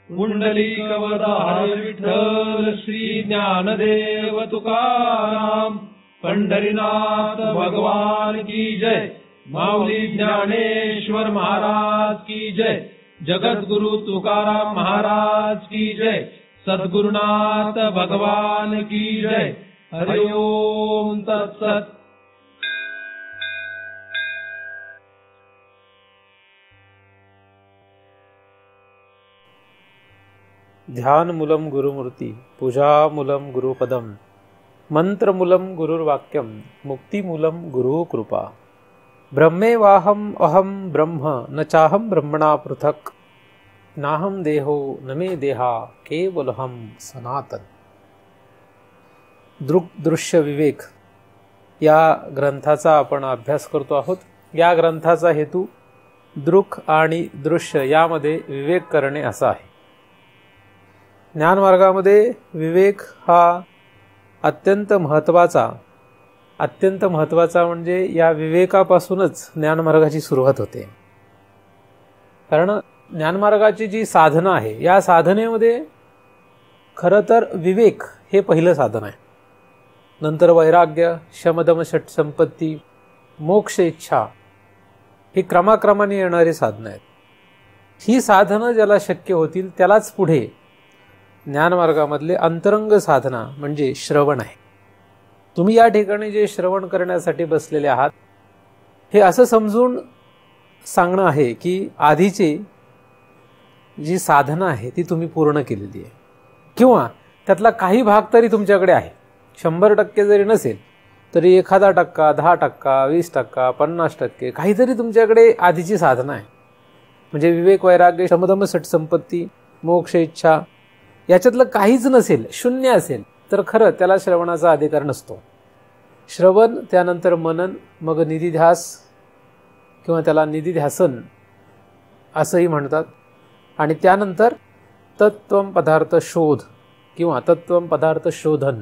पुंडलिकवरदारी विठ्ठल श्री ज्ञानदेव तुकाराम. पंढरीनाथ भगवान की जय. माऊली ज्ञानेश्वर महाराज की जय. जगद्गुरु तुकाराम महाराज की जय. सद्गुरुनाथ भगवान की जय. हरि ओम तत्सत. ध्यानमूलं गुरुमूर्ती, पूजामूलं गुरुपदम, मंत्रमूलं गुरुर्वाक्यम, मुक्तिमूलं गुरुकृपा. ब्रह्मेवाहम अहम ब्रह्म न चाहम ब्रह्मणा पृथक. नाहम देहो न मे देहा केवलहम सनातन. दृश्य विवेक या ग्रंथाचा आपण अभ्यास करतो आहोत. या ग्रंथाचा हेतू दृक आणि दृश्य यामध्ये विवेक करणे असा आहे. ज्ञानमार्गामध्ये विवेक हा अत्यंत महत्त्वाचा म्हणजे या विवेकापासूनच ज्ञानमार्गाची सुरुवात होते. कारण ज्ञानमार्गाची जी साधना आहे या साधनेमध्ये खरं तर विवेक हे पहिलं साधन आहे. नंतर वैराग्य, शमदम षट संपत्ती, मोक्ष इच्छा ही क्रमाक्रमाने येणारी साधनं आहेत. ही साधनं ज्याला शक्य होतील त्यालाच पुढे ज्ञानमार्गामधले अंतरंग साधना म्हणजे श्रवण आहे. तुम्ही या ठिकाणी जे श्रवण करण्यासाठी बसलेले आहात हे असं समजून सांगणं आहे की आधीची जी साधना आहे ती तुम्ही पूर्ण केलेली आहे किंवा त्यातला काही भाग तरी तुमच्याकडे आहे. 100% जरी नसेल तरी 1%, 10%, 20%, 50% काहीतरी तुमच्याकडे आधीची साधना आहे. म्हणजे विवेक, वैराग्य, शमदम षट संपत्ती, मोक्ष इच्छा याच्यातलं काहीच नसेल, शून्य असेल तर खरं त्याला श्रवणाचा अधिकार नसतो. श्रवण, त्यानंतर मनन, मग निधिध्यास किंवा त्याला निधिध्यासन असंही म्हणतात. आणि त्यानंतर तत्त्वम पदार्थ शोध किंवा तत्त्वम पदार्थ शोधन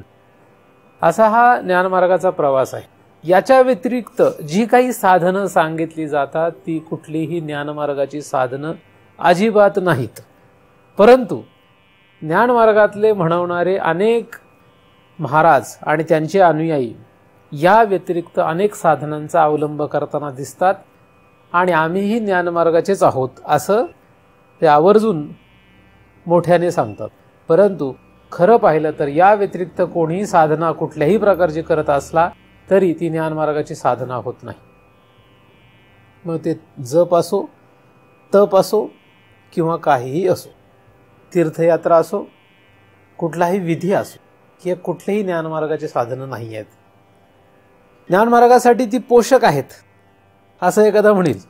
असा हा ज्ञानमार्गाचा प्रवास आहे. याच्या व्यतिरिक्त जी काही साधनं सांगितली जातात ती कुठलीही ज्ञानमार्गाची साधनं अजिबात नाहीत. परंतु ज्ञानमार्गातले म्हणवणारे अनेक महाराज आणि त्यांचे अनुयायी या व्यतिरिक्त अनेक साधनांचा अवलंब करताना दिसतात आणि आम्हीही ज्ञानमार्गाचेच आहोत असं ते आवर्जून मोठ्याने सांगतात. परंतु खरं पाहिलं तर या व्यतिरिक्त कोणीही साधना कुठल्याही प्रकारची करत असला तरी ती ज्ञानमार्गाची साधना होत नाही. मग ते जप असो, तप असो किंवा काहीही असो, तीर्थयात्रा असो, कुठलाही विधी असो, की कुठलेही ज्ञानमार्गाचे साधनं नाही आहेत. ज्ञानमार्गासाठी ती पोषक आहेत असं एखादा म्हणेल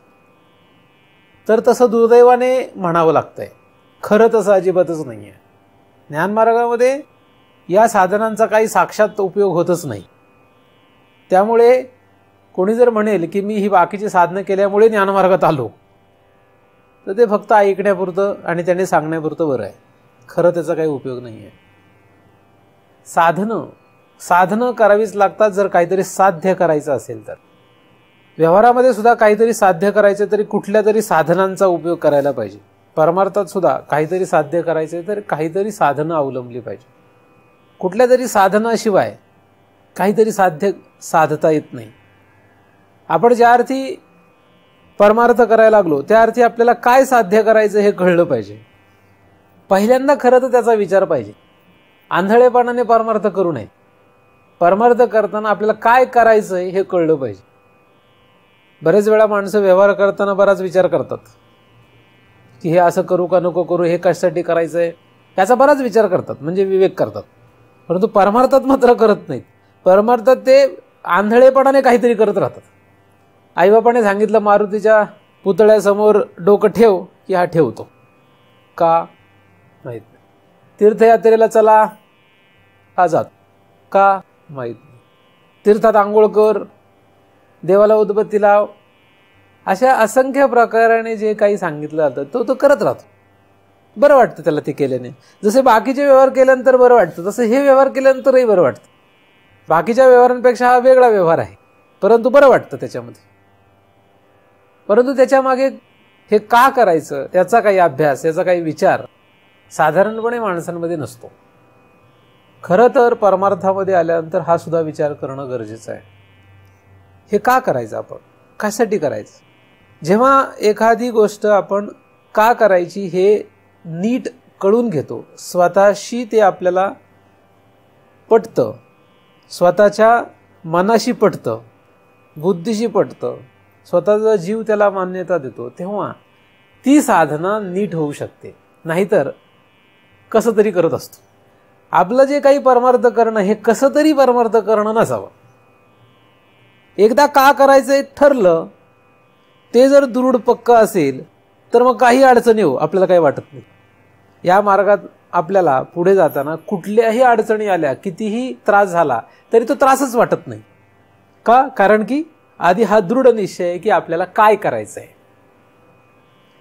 तर तसं दुर्दैवाने म्हणावं लागतंय. खरं तसं अजिबातच नाही आहे. ज्ञानमार्गामध्ये या साधनांचा काही साक्षात उपयोग होतच नाही. त्यामुळे कोणी जर म्हणेल की मी ही बाकीची साधनं केल्यामुळे ज्ञानमार्गात आलो तर ते फक्त ऐकण्यापुरतं आणि त्याने सांगण्यापुरतं बरं आहे. खरं त्याचा काही उपयोग नाही आहे. साधनं करावीच लागतात जर काहीतरी साध्य करायचं असेल तर. व्यवहारामध्ये सुद्धा काहीतरी साध्य करायचं तरी कुठल्या तरी साधनांचा उपयोग करायला पाहिजे. परमार्थात सुद्धा काहीतरी साध्य करायचं तर काहीतरी साधनं अवलंबली पाहिजे. कुठल्या तरी साधनाशिवाय काहीतरी साधता येत नाही. आपण ज्या अर्थी परमार्थ करायला लागलो त्या अर्थी आपल्याला काय साध्य करायचं हे कळलं पाहिजे. पहिल्यांदा खरं तर त्याचा विचार पाहिजे. आंधळेपणाने परमार्थ करू नये. परमार्थ करताना आपल्याला काय करायचं हे कळलं पाहिजे. बरेच वेळा माणसं व्यवहार करताना बराच विचार करतात की हे असं करू का नको करू, हे कशासाठी करायचं आहे याचा बराच विचार करतात, म्हणजे विवेक करतात. परंतु परमार्थात मात्र करत नाहीत. परमार्थात ते आंधळेपणाने काहीतरी करत राहतात. आईबापाने सांगितलं मारुतीच्या पुतळ्यासमोर डोकं ठेव की हा ठेवतो. का माहीत नाही. तीर्थयात्रेला चला हा जात का माहीत नाही. तीर्थात आंघोळ कर, देवाला उदबत्ती लाव, अशा असंख्य प्रकाराने जे काही सांगितलं जातं तो करत राहतो. बरं वाटतं त्याला ते केल्याने. जसे बाकीचे व्यवहार केल्यानंतर बरं वाटतं तसं हे व्यवहार केल्यानंतरही बरं वाटतं. बाकीच्या व्यवहारांपेक्षा हा वेगळा व्यवहार आहे परंतु बरं वाटतं त्याच्यामध्ये. परंतु त्याच्या मागे हे का करायचं याचा काही अभ्यास, याचा काही विचार साधारणपणे माणसांमध्ये नसतो. खरं तर परमार्थामध्ये आल्यानंतर हा सुद्धा विचार करणं गरजेचं आहे. हे का करायचं, आपण कशासाठी करायचं? जेव्हा एखादी गोष्ट आपण का करायची हे नीट कळून घेतो, स्वतःशी ते आपल्याला पटतं, स्वतःच्या मनाशी पटतं, बुद्धीशी पटतं, स्वतःचा जीव त्याला मान्यता देतो, तेव्हा ती साधना नीट होऊ शकते. नाहीतर कसं तरी करत असतो. आपलं जे काही परमार्थ करणं हे कसं तरी परमार्थ करणं नसावं. एकदा का करायचं ठरलं, ते जर दृढ पक्क असेल तर मग काही अडचणी हो आपल्याला काही वाटत नाही. या मार्गात आपल्याला पुढे जाताना कुठल्याही अडचणी आल्या, कितीही त्रास झाला तरी तो त्रासच वाटत नाही. का? कारण की आधी हा दृढ निश्चय आहे की आपल्याला काय करायचं आहे.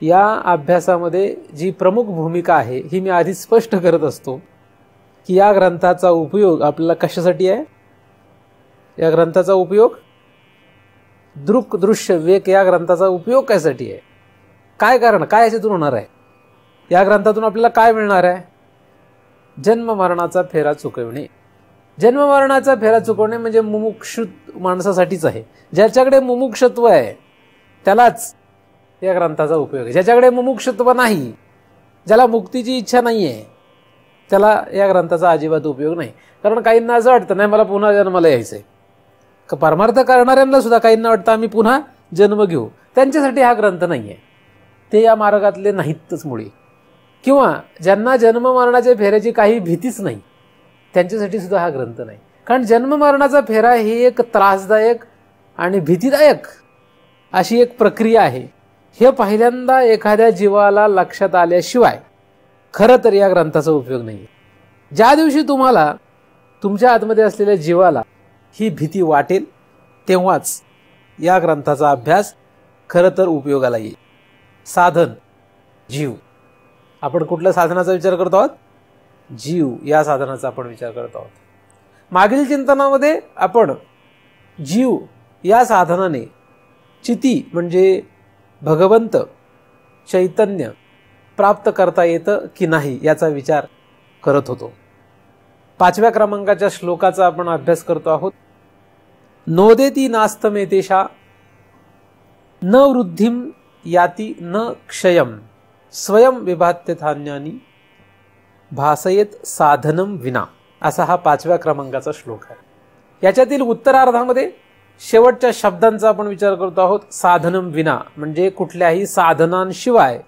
या अभ्यासामध्ये जी प्रमुख भूमिका आहे ही मी आधी स्पष्ट करत असतो की या ग्रंथाचा उपयोग आपल्याला कशासाठी आहे. या ग्रंथाचा उपयोग दृक दृश्य विवेक या ग्रंथाचा उपयोग कशासाठी आहे, काय कारण, काय याच्यातून होणार आहे, या ग्रंथातून आपल्याला काय मिळणार आहे. जन्म मरणाचा फेरा चुकवणे. जन्म मरणाचा फेरा चुकवणे म्हणजे मुमुक्षु माणसासाठीच आहे. ज्याच्याकडे मुमुक्षत्व आहे त्यालाच या ग्रंथाचा उपयोग आहे. ज्याच्याकडे मुमुक्षत्व नाही, ज्याला मुक्तीची इच्छा नाही आहे, त्याला या ग्रंथाचा अजिबात उपयोग नाही. कारण काहींना असं वाटतं नाही मला पुन्हा जन्माला यायचं आहे. परमार्थ करणाऱ्यांना सुद्धा काहींना वाटतं आम्ही पुन्हा जन्म घेऊ. त्यांच्यासाठी हा ग्रंथ नाही आहे. ते या मार्गातले नाहीतच मुळे. किंवा ज्यांना जन्म मरणाच्या फेऱ्याची काही भीतीच नाही त्यांच्यासाठी सुद्धा हा ग्रंथ नाही. कारण जन्म मरणाचा फेरा ही एक त्रासदायक आणि भीतीदायक अशी एक प्रक्रिया आहे. हे पहिल्यांदा एखाद्या जीवाला लक्षात आल्याशिवाय खरं तर या ग्रंथाचा उपयोग नाही. ज्या दिवशी तुम्हाला तुमच्या आतमध्ये असलेल्या जीवाला ही भीती वाटेल तेव्हाच या ग्रंथाचा अभ्यास खरं तर उपयोगाला येईल. साधन जीव. आपण कुठल्या साधनाचा विचार करतो आहोत? जीव या साधनाचा आपण विचार करत आहोत. मागील चिंतनामध्ये आपण जीव या साधनाने चिती म्हणजे भगवंत चैतन्य प्राप्त करता येतं की नाही याचा विचार करत होतो. 5व्या क्रमांकाच्या श्लोकाचा आपण अभ्यास करतो आहोत. नोदेती नास्तमेतेषा न वृद्धिम याती न क्षयम स्वयं विभात्यथान्यानी भासयेत साधनम विना. असा हा 5व्या क्रमांकाचा श्लोक आहे. याच्यातील उत्तरार्धामध्ये शेवटच्या शब्दांचा आपण विचार करतो आहोत. साधनम विना म्हणजे कुठल्याही साधनांशिवाय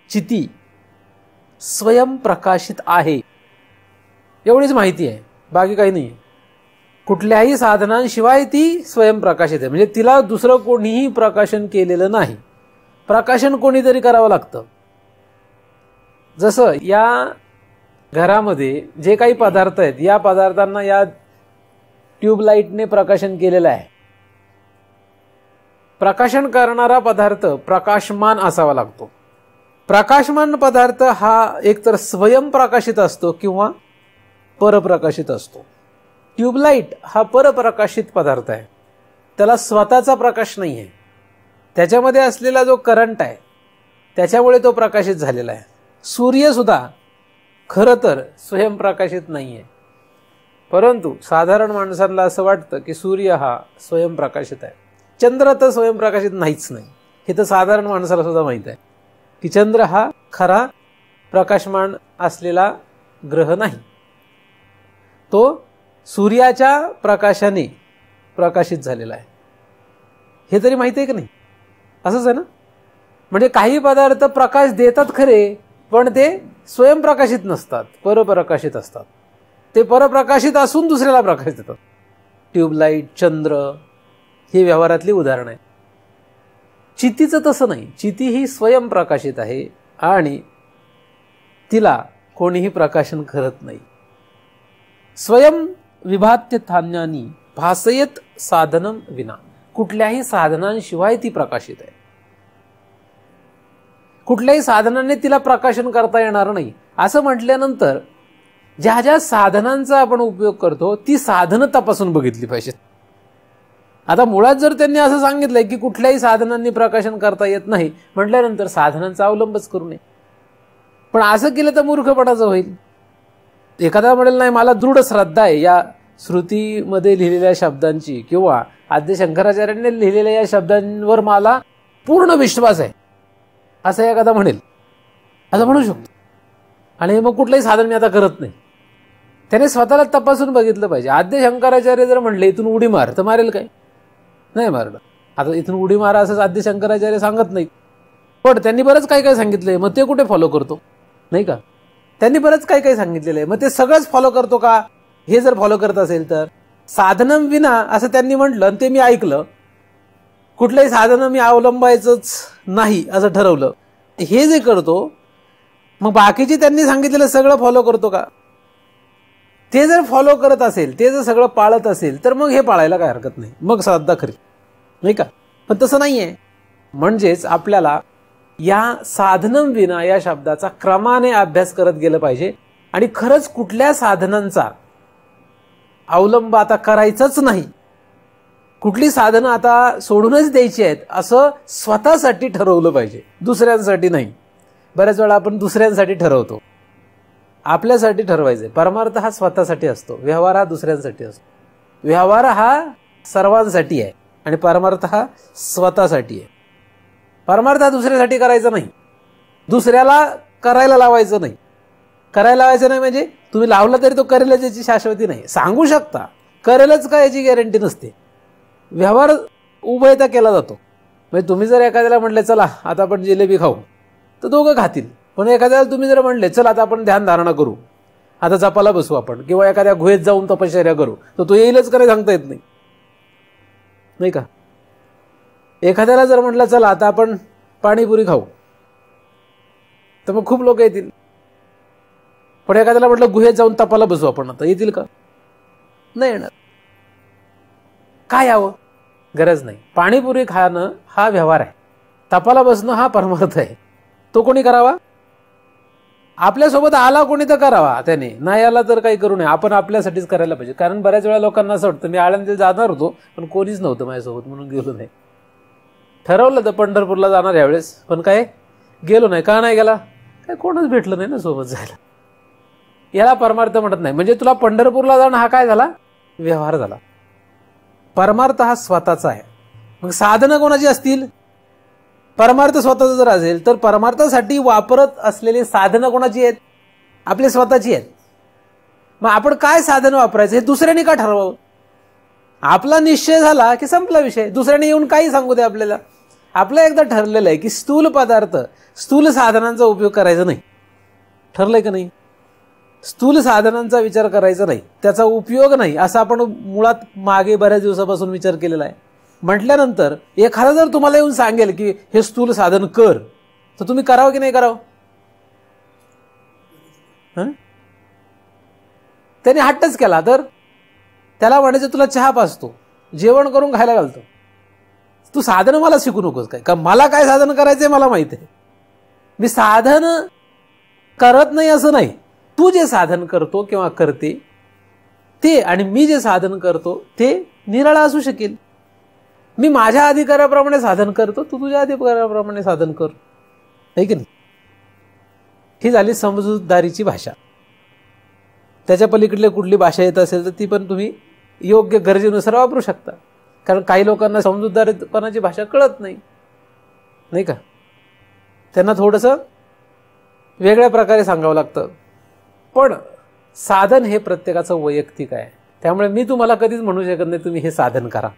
चिती स्वयं प्रकाशित आहे एवढीच माहिती आहे, बाकी काही नाही. कुठल्याही साधनांशिवाय ती स्वयं प्रकाशित आहे म्हणजे तिला दुसरं कोणीही प्रकाशन केलेलं नाही. प्रकाशन कोणीतरी करावं लागतं. जसं या घरामध्ये जे काही पदार्थ आहेत या पदार्थांना या ट्यूबलाईटने प्रकाशन केलेलं आहे. प्रकाशन करणारा पदार्थ प्रकाशमान असावा लागतो. प्रकाशमान पदार्थ हा एकतर स्वयंप्रकाशित असतो किंवा परप्रकाशित असतो. ट्यूबलाईट हा परप्रकाशित पदार्थ आहे. त्याला स्वतःचा प्रकाश नाही आहे. त्याच्यामध्ये असलेला जो करंट आहे त्याच्यामुळे तो प्रकाशित झालेला आहे. सूर्य सुद्धा खरं तर स्वयंप्रकाशित नाही आहे. परंतु साधारण माणसांना असं वाटतं की सूर्य हा स्वयंप्रकाशित आहे. चंद्र तर स्वयंप्रकाशित नाहीच नाही. हे तर साधारण माणसाला सुद्धा माहीत आहे की चंद्र हा खरा प्रकाशमान असलेला ग्रह नाही. तो सूर्याच्या प्रकाशाने प्रकाशित झालेला आहे. हे तरी माहिती आहे की नाही? असंच आहे ना. म्हणजे काही पदार्थ प्रकाश देतात खरे पण ते स्वयंप्रकाशित नसतात, परप्रकाशित असतात. ते परप्रकाशित असून दुसऱ्याला प्रकाश देतात. ट्यूबलाईट, चंद्र ही व्यवहारातली उदाहरणं आहेत. चितीचं तसं नाही. चिती ही स्वयंप्रकाशित आहे आणि तिला कोणीही प्रकाशन करत नाही. स्वयं विभात्य थान्यानी भासयेत साधनम विना. कुठल्याही साधनांशिवाय ती प्रकाशित आहे. कुठल्याही साधनाने तिला प्रकाशन करता येणार नाही. असं म्हटल्यानंतर ज्या ज्या साधनांचा आपण उपयोग करतो ती साधनं तपासून बघितली पाहिजेत. आता मुळात जर त्यांनी असं सांगितलंय की कुठल्याही साधनांनी प्रकाशन करता येत नाही म्हटल्यानंतर साधनांचा अवलंबच करू नये. पण असं केलं तर मूर्खपणाचं होईल. एखादा म्हणेल नाही मला दृढ श्रद्धा आहे या श्रुतीमध्ये लिहिलेल्या शब्दांची किंवा आद्य शंकराचार्यांनी लिहिलेल्या या शब्दांवर मला पूर्ण विश्वास आहे, असं एखादा म्हणेल, असं म्हणू शकतो. आणि मग कुठलंही साधन मी आता करत नाही. त्याने स्वतःला तपासून बघितलं पाहिजे. आद्य शंकराचार्य जर म्हणले इथून उडी मार तर मारेल काय? नाही मारलं. आता इथून उडी मारा असंच आद्य शंकराचार्य सांगत नाहीत, पण त्यांनी बरंच काय काय सांगितलंय, मग ते कुठे फॉलो करतो? नाही का? त्यांनी बरंच काय काय सांगितलेलं आहे, मग ते सगळंच फॉलो करतो का? हे जर फॉलो करत असेल तर साधनं विना असं त्यांनी म्हटलं आणि ते मी ऐकलं, कुठलंही साधनं मी अवलंबायचंच नाही असं ठरवलं, हे जे करतो, मग बाकीचे त्यांनी सांगितलेलं सगळं फॉलो करतो का? ते जर फॉलो करत असेल, ते जर सगळं पाळत असेल तर मग हे पाळायला काय हरकत नाही, मग श्रद्धा खरी, नाही का? पण तसं नाहीये. म्हणजेच आपल्याला या साधनं विना या शब्दाचा क्रमाने अभ्यास करत गेलं पाहिजे आणि खरंच कुठल्या साधनांचा अवलंब आता करायचाच नाही, कुठली साधनं आता सोडूनच द्यायची आहेत असं स्वतःसाठी ठरवलं पाहिजे, दुसऱ्यांसाठी नाही. बऱ्याच वेळा आपण दुसऱ्यांसाठी ठरवतो, आपल्यासाठी ठरवायचे. परमार्थ हा स्वतःसाठी असतो, व्यवहार हा दुसऱ्यांसाठी असतो. व्यवहार हा सर्वांसाठी आहे आणि परमार्थ हा स्वतःसाठी आहे. परमार्थ हा दुसऱ्यासाठी करायचा नाही, दुसऱ्याला करायला लावायचं नाही. करायला लावायचं नाही म्हणजे तुम्ही लावला तरी तो करेलच याची शाश्वती नाही. सांगू शकता, करेलच का याची गॅरंटी नसते. व्यवहार उभयता केला जातो. म्हणजे तुम्ही जर एखाद्याला म्हटले चला आता आपण जिलेबी खाऊ तर दोघं खातील, पण एखाद्याला तुम्ही जर म्हणले चला आता आपण ध्यानधारणा करू, आता जपाला बसू आपण, किंवा एखाद्या गुहेत जाऊन तपश्चर्या करू, तर तो येईलच का नाही सांगता येत नाही, नाही का? एखाद्याला जर म्हटलं चला आता आपण पाणीपुरी खाऊ तर मग खूप लोक येतील. पण एखाद्याला म्हटलं गुहेत जाऊन तपाला बसू आपण, आता येतील का? नाही येणार. काय यावं? गरज नाही. पाणीपुरी खाणं हा व्यवहार आहे, तपाला बसणं हा परमार्थ आहे. तो कोणी करावा? आपल्यासोबत आला कोणी तर करावा, त्याने नाही आला तर काही करू नये. आपण आपल्यासाठीच करायला पाहिजे. कारण बऱ्याच वेळा लोकांना असं वाटतं मी आळंदीला जाणार होतो पण कोणीच नव्हतं माझ्यासोबत म्हणून गेलो नाही. ठरवलं तर पंढरपूरला जाणार यावेळेस, पण काय गेलो नाही. का नाही गेला? काय कोणच भेटलं नाही ना सोबत जायला. याला परमार्थ म्हणत नाही. म्हणजे तुला पंढरपूरला जाणं हा काय झाला? व्यवहार झाला. परमार्थ हा स्वतःचा आहे. मग साधनं कोणाची असतील? परमार्थ स्वतःचा जर असेल तर परमार्थासाठी वापरत असलेली साधनं कोणाची आहेत? आपली स्वतःची आहेत. मग आपण काय साधन वापरायचं हे दुसऱ्याने का ठरवावं? आपला निश्चय झाला की संपला विषय. दुसऱ्याने येऊन काही सांगू दे आपल्याला. आपलं एकदा ठरलेलं आहे की स्थूल पदार्थ, स्थूल साधनांचा उपयोग करायचा नाही. ठरलंय का नाही? स्थूल साधनांचा विचार करायचा नाही, त्याचा उपयोग नाही, असं आपण मुळात मागे बऱ्याच दिवसापासून विचार केलेला आहे. म्हटल्यानंतर एखादा जर तुम्हाला येऊन सांगेल की हे स्थूल साधन कर, तर तुम्ही करावं की नाही करावं? त्याने हट्टच केला तर त्याला म्हणायचं तुला चहा पाजतो, जेवण करून खायला घालतो, तू साधन मला शिकू नकोस काय? का मला काय साधन करायचंय मला माहित आहे. मी साधन करत नाही असं नाही. तू जे साधन करतो किंवा करते ते आणि मी जे साधन करतो ते निराळा असू शकेल. मी माझ्या अधिकाराप्रमाणे साधन करतो, तू तुझ्या अधिकाराप्रमाणे साधन कर, है की नाही? ही झाली समजूतदारीची भाषा. त्याच्या पलीकडले कुठली भाषा येत असेल तर ती पण तुम्ही योग्य गरजेनुसार वापरू शकता. कारण काही लोकांना समजूतदारपणाची भाषा कळत नाही, नाही का? त्यांना थोडंसं वेगळ्या प्रकारे सांगावं लागतं. पण साधन हे प्रत्येकाचं वैयक्तिक आहे. त्यामुळे मी तुम्हाला कधीच म्हणू शकत नाही तुम्ही हे साधन करा.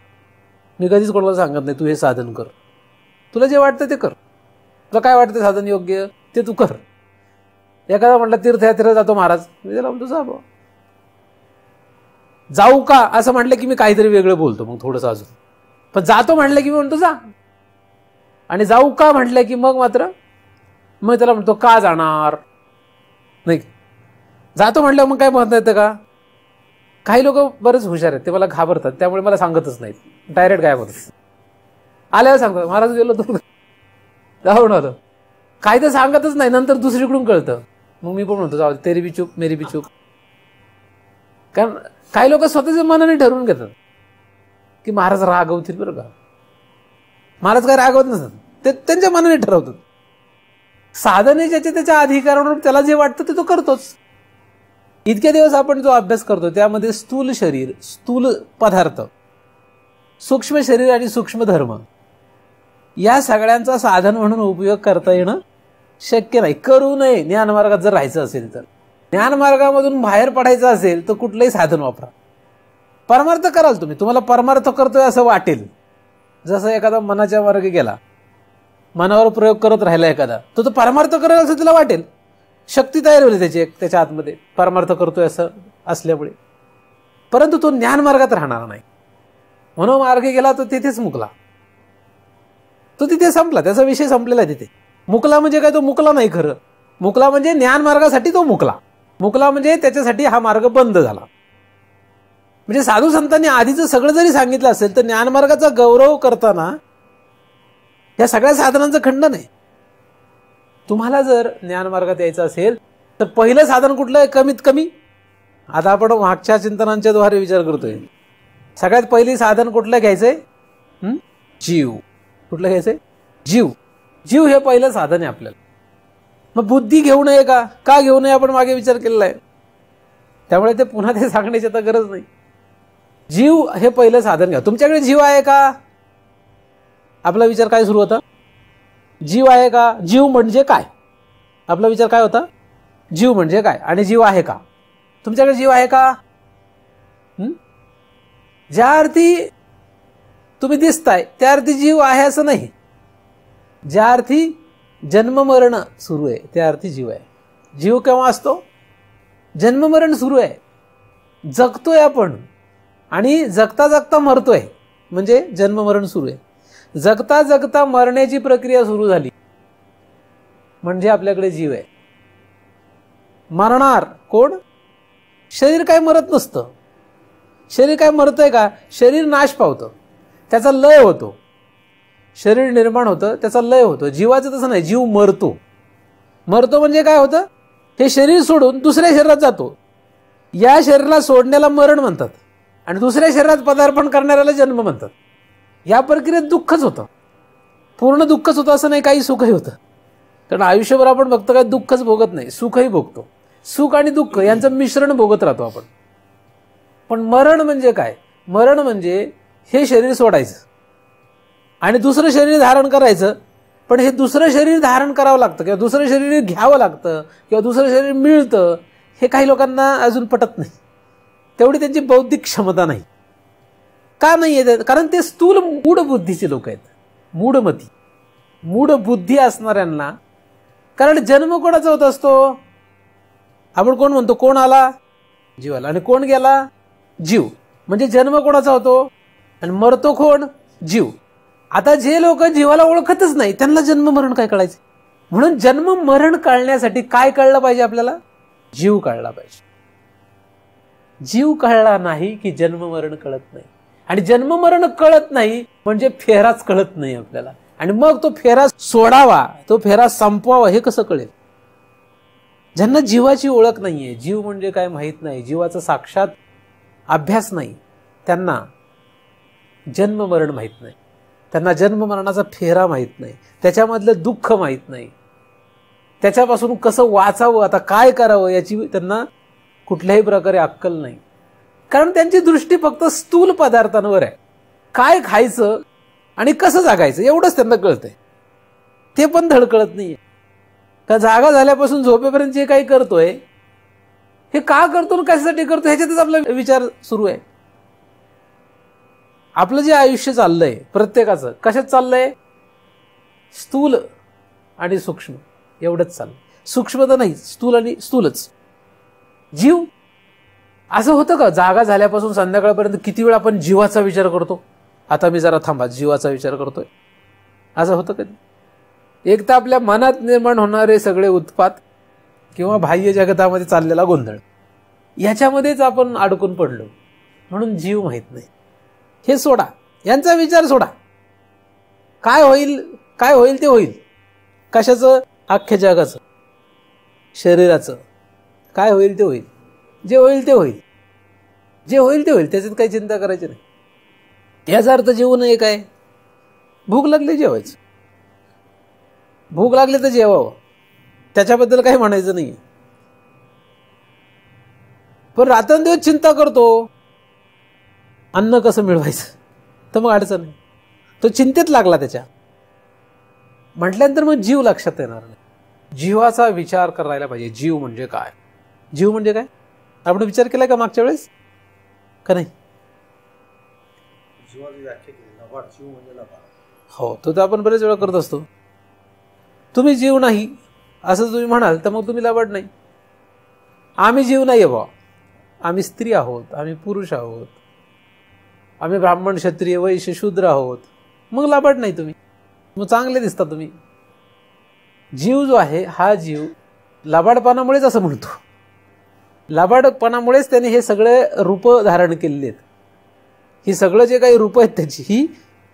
मी कधीच कोणाला सांगत नाही तू हे साधन कर. तुला जे वाटतं ते कर. तुला काय वाटतं साधन योग्य ते तू कर. एखादा म्हटलं तीर्थयात्रेला जातो महाराज, मी त्याला म्हणतो जा बुवा. जाऊ का असं म्हटलं की मी काहीतरी वेगळं बोलतो मग थोडंसं अजून. पण जातो म्हटलं की मी म्हणतो जा, आणि जाऊ का म्हटलं की मग मात्र मग त्याला म्हणतो का जाणार नाही. जातो म्हटलं मग काय म्हणता येतं का? काही लोक बरेच हुशार आहेत, ते मला घाबरतात, त्यामुळे मला सांगतच नाहीत, डायरेक्ट काय म्हणतात. आल्यावर सांगतात महाराज गेलो तर जाऊन आलो. काही तर सांगतच नाही, नंतर दुसरीकडून कळतं. मग मी पण म्हणतो जाऊ तेरी बी चूप मेरी बी चूप. कारण काही लोक स्वतःच्या मनाने ठरवून घेतात की महाराज रागवतील बरं का. महाराज काय रागवत नसतात, ते त्यांच्या मनाने ठरवतात. साधने ज्याच्या त्याच्या अधिकारावर त्याला जे वाटतं ते तो करतोच. इतके दिवस आपण जो अभ्यास करतो त्यामध्ये स्थूल शरीर, स्थूल पदार्थ, सूक्ष्म शरीर आणि सूक्ष्म धर्म या सगळ्यांचा साधन म्हणून उपयोग करता येणं शक्य नाही. करू नये. ज्ञानमार्गात जर राहायचं असेल तर, ज्ञानमार्गामधून बाहेर पडायचं असेल तर कुठलंही साधन वापरा. परमार्थ कराल तुम्ही, तुम्हाला परमार्थ करतोय असं वाटेल. जसं एखादा मनाच्या मार्गे गेला, मनावर प्रयोग करत राहिला एखादा, तो परमार्थ करेल असं तिला वाटेल. शक्ती तयार होईल त्याच्या आतमध्ये परमार्थ करतोय असं असल्यामुळे. परंतु तो ज्ञान मार्गात राहणार नाही. मनोमार्गे गेला तो तिथेच मुकला, तो तिथे संपला, त्याचा विषय संपलेला आहे तिथे. मुकला म्हणजे काय, तो मुकला नाही खरं. मुकला म्हणजे ज्ञान मार्गासाठी तो मुकला. मुकला म्हणजे त्याच्यासाठी हा मार्ग बंद झाला. म्हणजे साधू संतांनी आधीचं सगळं जरी सांगितलं असेल तर ज्ञानमार्गाचा गौरव करताना या सगळ्या साधनांचं खंडन आहे. तुम्हाला जर ज्ञानमार्गात यायचं असेल तर पहिलं साधन कुठलं आहे कमीत कमी? आता आपण मागच्या चिंतनांच्या द्वारे विचार करतोय. सगळ्यात पहिली साधन कुठलं घ्यायचंय? जीव. कुठलं घ्यायचंय? जीव. जीव हे पहिलं साधन आहे आपल्याला. मग बुद्धी घेऊ नये का? का घेऊ नये आपण मागे विचार केलेला आहे. त्यामुळे ते पुन्हा ते सांगण्याची आता गरज नाही. जीव हे पहिलं साधन घ्या. तुमच्याकडे जीव आहे का? आपला विचार काय सुरू होता? जीव आहे का? जीव म्हणजे काय? आपला विचार काय होता? जीव म्हणजे काय आणि जीव आहे का? तुमच्याकडे जीव आहे का? ज्या अर्थी तुम्ही दिसताय त्या अर्थी जीव आहे असं नाही. ज्या अर्थी जन्म मरण सुरू आहे त्या अर्थी जीव आहे. जीव केव्हा असतो? जन्म मरण सुरू आहे, जगतोय आपण आणि जगता जगता मरतोय म्हणजे जन्म मरण सुरू आहे. जगता जगता मरण्याची प्रक्रिया सुरू झाली म्हणजे आपल्याकडे जीव आहे. मरणार कोण? शरीर काय मरत नसतं. शरीर काय मरतंय का? शरीर नाश पावतं, त्याचा लय होतो. शरीर निर्माण होतं, त्याचा लय होतो. जीवाचं तसं नाही, जीव मरतो. मरतो म्हणजे काय होतं? हे शरीर सोडून दुसऱ्या शरीरात जातो. या शरीराला सोडण्याला मरण म्हणतात आणि दुसऱ्या शरीरात पदार्पण करणाऱ्याला जन्म म्हणतात. या प्रक्रियेत दुःखच होतं, पूर्ण दुःखच होतं असं नाही, काही सुखही होतं. कारण आयुष्यभर आपण फक्त काय दुःखच भोगत नाही, सुखही भोगतो. सुख आणि दुःख यांचं मिश्रण भोगत राहतो आपण. पण मरण म्हणजे काय? मरण म्हणजे हे शरीर सोडायचं आणि दुसरं शरीर धारण करायचं. पण हे दुसरं शरीर धारण करावं लागतं किंवा दुसरं शरीर घ्यावं लागतं किंवा दुसरं शरीर मिळतं, हे काही लोकांना अजून पटत नाही. तेवढी त्यांची बौद्धिक क्षमता नाही. का नाही येत? कारण ते स्थूल मूढ बुद्धीचे लोक आहेत, मूढमती, मूढ बुद्धी असणाऱ्यांना. कारण जन्म कोणाचा होत असतो? आपण कोण म्हणतो? कोण आला? जीवाला. आणि कोण गेला? जीव. म्हणजे जन्म कोणाचा होतो आणि मरतो कोण? जीव. आता जे लोक जीवाला ओळखतच नाही त्यांना जन्म मरण काय कळायचं? म्हणून जन्म मरण कळण्यासाठी काय कळलं पाहिजे आपल्याला? जीव कळला पाहिजे. जीव कळला नाही की जन्म मरण कळत नाही. आणि जन्म मरण कळत नाही म्हणजे फेराच कळत नाही आपल्याला. आणि मग तो फेरा सोडावा, तो फेरा संपवावा हे कसं कळेल? ज्यांना जीवाची ओळख नाहीये, जीव म्हणजे काय माहित नाही, जीवाचा साक्षात अभ्यास नाही, त्यांना जन्म मरण माहित नाही. त्यांना जन्म मरणाचा फेरा माहित नाही, त्याच्यामधलं दुःख माहित नाही, त्याच्यापासून कसं वाचावं, आता काय करावं याची त्यांना कुठल्याही प्रकारे अक्कल नाही. कारण त्यांची दृष्टी फक्त स्थूल पदार्थांवर आहे. काय खायचं आणि कसं जगायचं एवढंच त्यांना कळतंय. ते पण धड कळत नाहीये का जागा झाल्यापासून झोपेपर्यंत जे काही करतोय हे का करतो आणि कशासाठी करतो ह्याच्यातच आपला विचार सुरू आहे. आपलं जे आयुष्य चाललंय प्रत्येकाचं कशात चाललंय? स्थूल आणि सूक्ष्म एवढंच चाललंय. सूक्ष्म तर नाही, स्थूल आणि स्थूलच. जीव असं होतं का? जागा झाल्यापासून संध्याकाळपर्यंत किती वेळ आपण जीवाचा विचार करतो? आता मी जरा थांबा, जीवाचा विचार करतोय, असं होतं कधी? एक तर आपल्या मनात निर्माण होणारे सगळे उत्पात किंवा बाह्य जगतामध्ये चाललेला गोंधळ याच्यामध्येच आपण अडकून पडलो. म्हणून जीव माहित नाही. हे सोडा, यांचा विचार सोडा. काय होईल? काय होईल ते होईल. कशाचं? अख्ख्या जगाचं, शरीराचं. काय होईल ते होईल. जे होईल ते होईल. जे होईल ते होईल, त्याच्यात काही चिंता करायची नाही. याचा अर्थ जेवू नये काय? भूक लागली जेवायचं. भूक लागली तर जेवावं. त्याच्याबद्दल काही म्हणायचं नाही. पण रात्रंदिवस चिंता करतो अन्न कसं मिळवायचं, तर मग अडचण नाही. तो चिंतेत लागला त्याच्या म्हटल्यानंतर मग जीव लक्षात येणार नाही. जीवाचा विचार करायला पाहिजे. जीव म्हणजे काय, जीव म्हणजे काय आपण विचार केलाय का मागच्या वेळेस का नाही? हो, तो तर आपण बरेच वेळा करत असतो. तुम्ही जीव नाही असं तुम्ही म्हणाल तर मग तुम्ही लबाड नाही. आम्ही जीव नाही आहे बा, आम्ही स्त्री आहोत, आम्ही पुरुष आहोत, आम्ही ब्राह्मण क्षत्रिय वैश्य शूद्र आहोत, मग लबाड नाही तुम्ही, मग चांगले दिसता तुम्ही. जीव जो आहे हा जीव लबाडपणामुळेच असं म्हणतो, लबाडपणामुळेच त्याने हे सगळे रूप धारण केलेले आहेत. ही सगळं जे काही रूप आहेत त्याची ही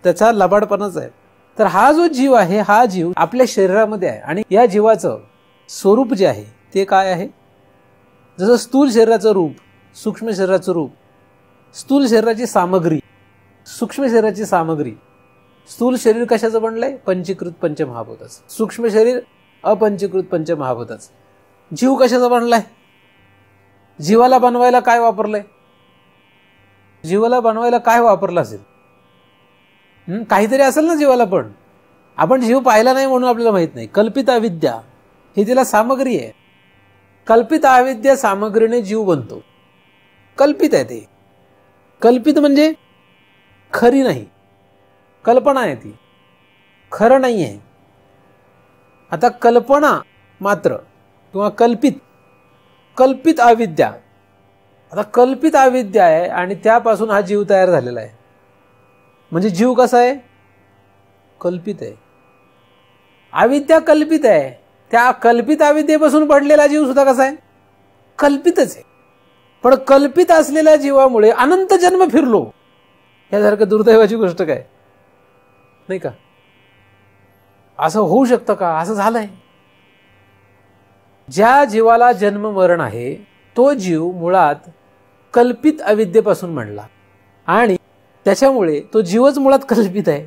त्याचा लबाडपणाच आहे. तर हा जो जीव आहे हा जीव आपल्या शरीरामध्ये आहे आणि या जीवाचं स्वरूप जे आहे ते काय आहे? जसं स्थूल शरीराचं रूप, सूक्ष्म शरीराचं रूप, स्थूल शरीराची सामग्री, सूक्ष्म शरीराची सामग्री. स्थूल शरीर कशाचं बनलंय? पंचीकृत पंचमहाभूताचं. सूक्ष्म शरीर अपंचीकृत पंचमहाभूताचं. जीव कशाचा बनलाय? जीवाला बनवायला काय वापरलंय? जीवाला बनवायला काय वापरलं असेल? काहीतरी असेल ना जीवाला. पण आपण जीव पाहिला नाही म्हणून आपल्याला माहित नाही. कल्पित अविद्या ही तिला सामग्री आहे. कल्पित अविद्या सामग्रीने जीव बनतो. कल्पित आहे ते. कल्पित म्हणजे खरी नाही, कल्पना आहे ती, खरं नाही आहे. आता कल्पना मात्र किंवा कल्पित अविद्या. आता कल्पित अविद्या आहे आणि त्यापासून हा जीव तयार झालेला आहे. म्हणजे जीव कसा आहे? कल्पित आहे. अविद्या कल्पित आहे. त्या कल्पित अविद्येपासून पडलेला जीव सुद्धा कसा आहे? कल्पितच आहे. पण कल्पित असलेल्या जीवामुळे अनंत जन्म फिरलो, यासारखं दुर्दैवाची गोष्ट काय नाही का? असं होऊ शकतं का? असं झालंय. ज्या जीवाला जन्म मरण आहे तो जीव मुळात कल्पित अविद्येपासून म्हणला आणि त्याच्यामुळे तो जीवच मुळात कल्पित आहे.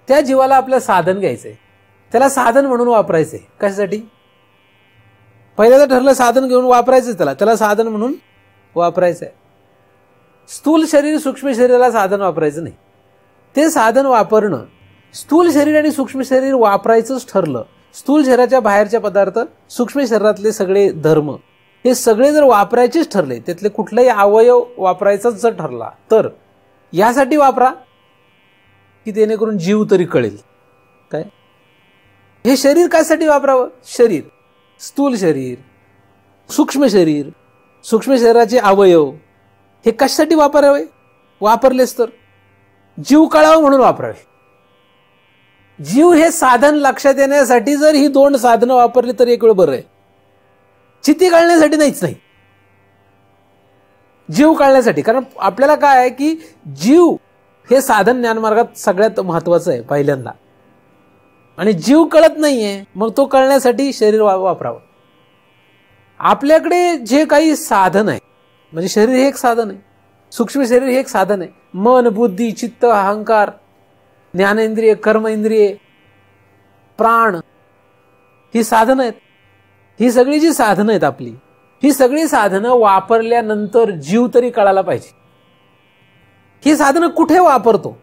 त्या जीवाला आपलं साधन घ्यायचंय, त्याला साधन म्हणून वापरायचंय. कशासाठी? पहिल्यांदा ठरलं साधन घेऊन वापरायचं, त्याला साधन म्हणून वापरायचंय. स्थूल शरीर सूक्ष्म शरीराला साधन वापरायचं नाही. ते साधन वापरणं स्थूल शरीर आणि सूक्ष्म शरीर वापरायचंच ठरलं. स्थूल शरीराच्या बाहेरचे पदार्थ, सूक्ष्म शरीरातले सगळे धर्म हे सगळे जर वापरायचेच ठरले, त्यातले कुठलाही अवयव वापरायचाच जर ठरला तर यासाठी वापरा की जेणेकरून जीव तरी कळेल. काय हे शरीर कशासाठी वापरावं? शरीर, स्थूल शरीर, सूक्ष्म शरीर, सूक्ष्म शरीराचे अवयव हे कशासाठी वापरावे? वापरलेच तर जीव कळावं म्हणून वापरावे. जीव हे साधन लक्षात येण्यासाठी जर ही दोन साधनं वापरली तर एक वेळ बरं आहे. चित्ती कळण्यासाठी नाहीच नाही, जीव कळण्यासाठी. कारण आपल्याला काय आहे की जीव हे साधन ज्ञानमार्गात सगळ्यात महत्वाचं आहे पहिल्यांदा. आणि जीव कळत नाहीये मग तो कळण्यासाठी शरीर वापरावं. आपल्याकडे जे काही साधन आहे, म्हणजे शरीर हे एक साधन आहे, सूक्ष्म शरीर हे एक साधन आहे. मन, बुद्धी, चित्त, अहंकार, ज्ञानेंद्रिय, कर्मेंद्रिय, प्राण ही साधनं आहेत. ही सगळी जी साधनं आहेत आपली, ही सगळी साधनं वापरल्यानंतर जीव तरी कळायला पाहिजे. ही साधनं कुठे वापरतो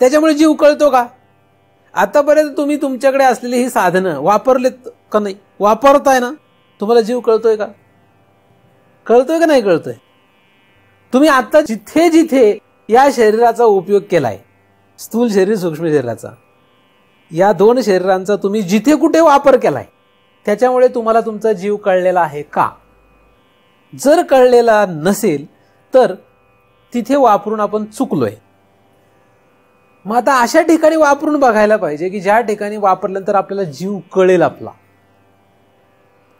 त्याच्यामुळे जीव कळतो का? आतापर्यंत तुम्ही तुमच्याकडे असलेली ही साधनं वापरलेत का नाही? वापरताय ना, तुम्हाला जीव कळतोय का? कळतोय का नाही कळतोय? तुम्ही आता जिथे जिथे या शरीराचा उपयोग केलाय, स्थूल शरीर सूक्ष्म शरीराचा, या दोन शरीरांचा तुम्ही जिथे कुठे वापर केलाय त्याच्यामुळे तुम्हाला तुमचा जीव कळलेला आहे का? जर कळलेला नसेल तर तिथे वापरून आपण चुकलोय. मग आता अशा ठिकाणी वापरून बघायला पाहिजे की ज्या ठिकाणी वापरल्यानंतर आपल्याला जीव कळेल. आपला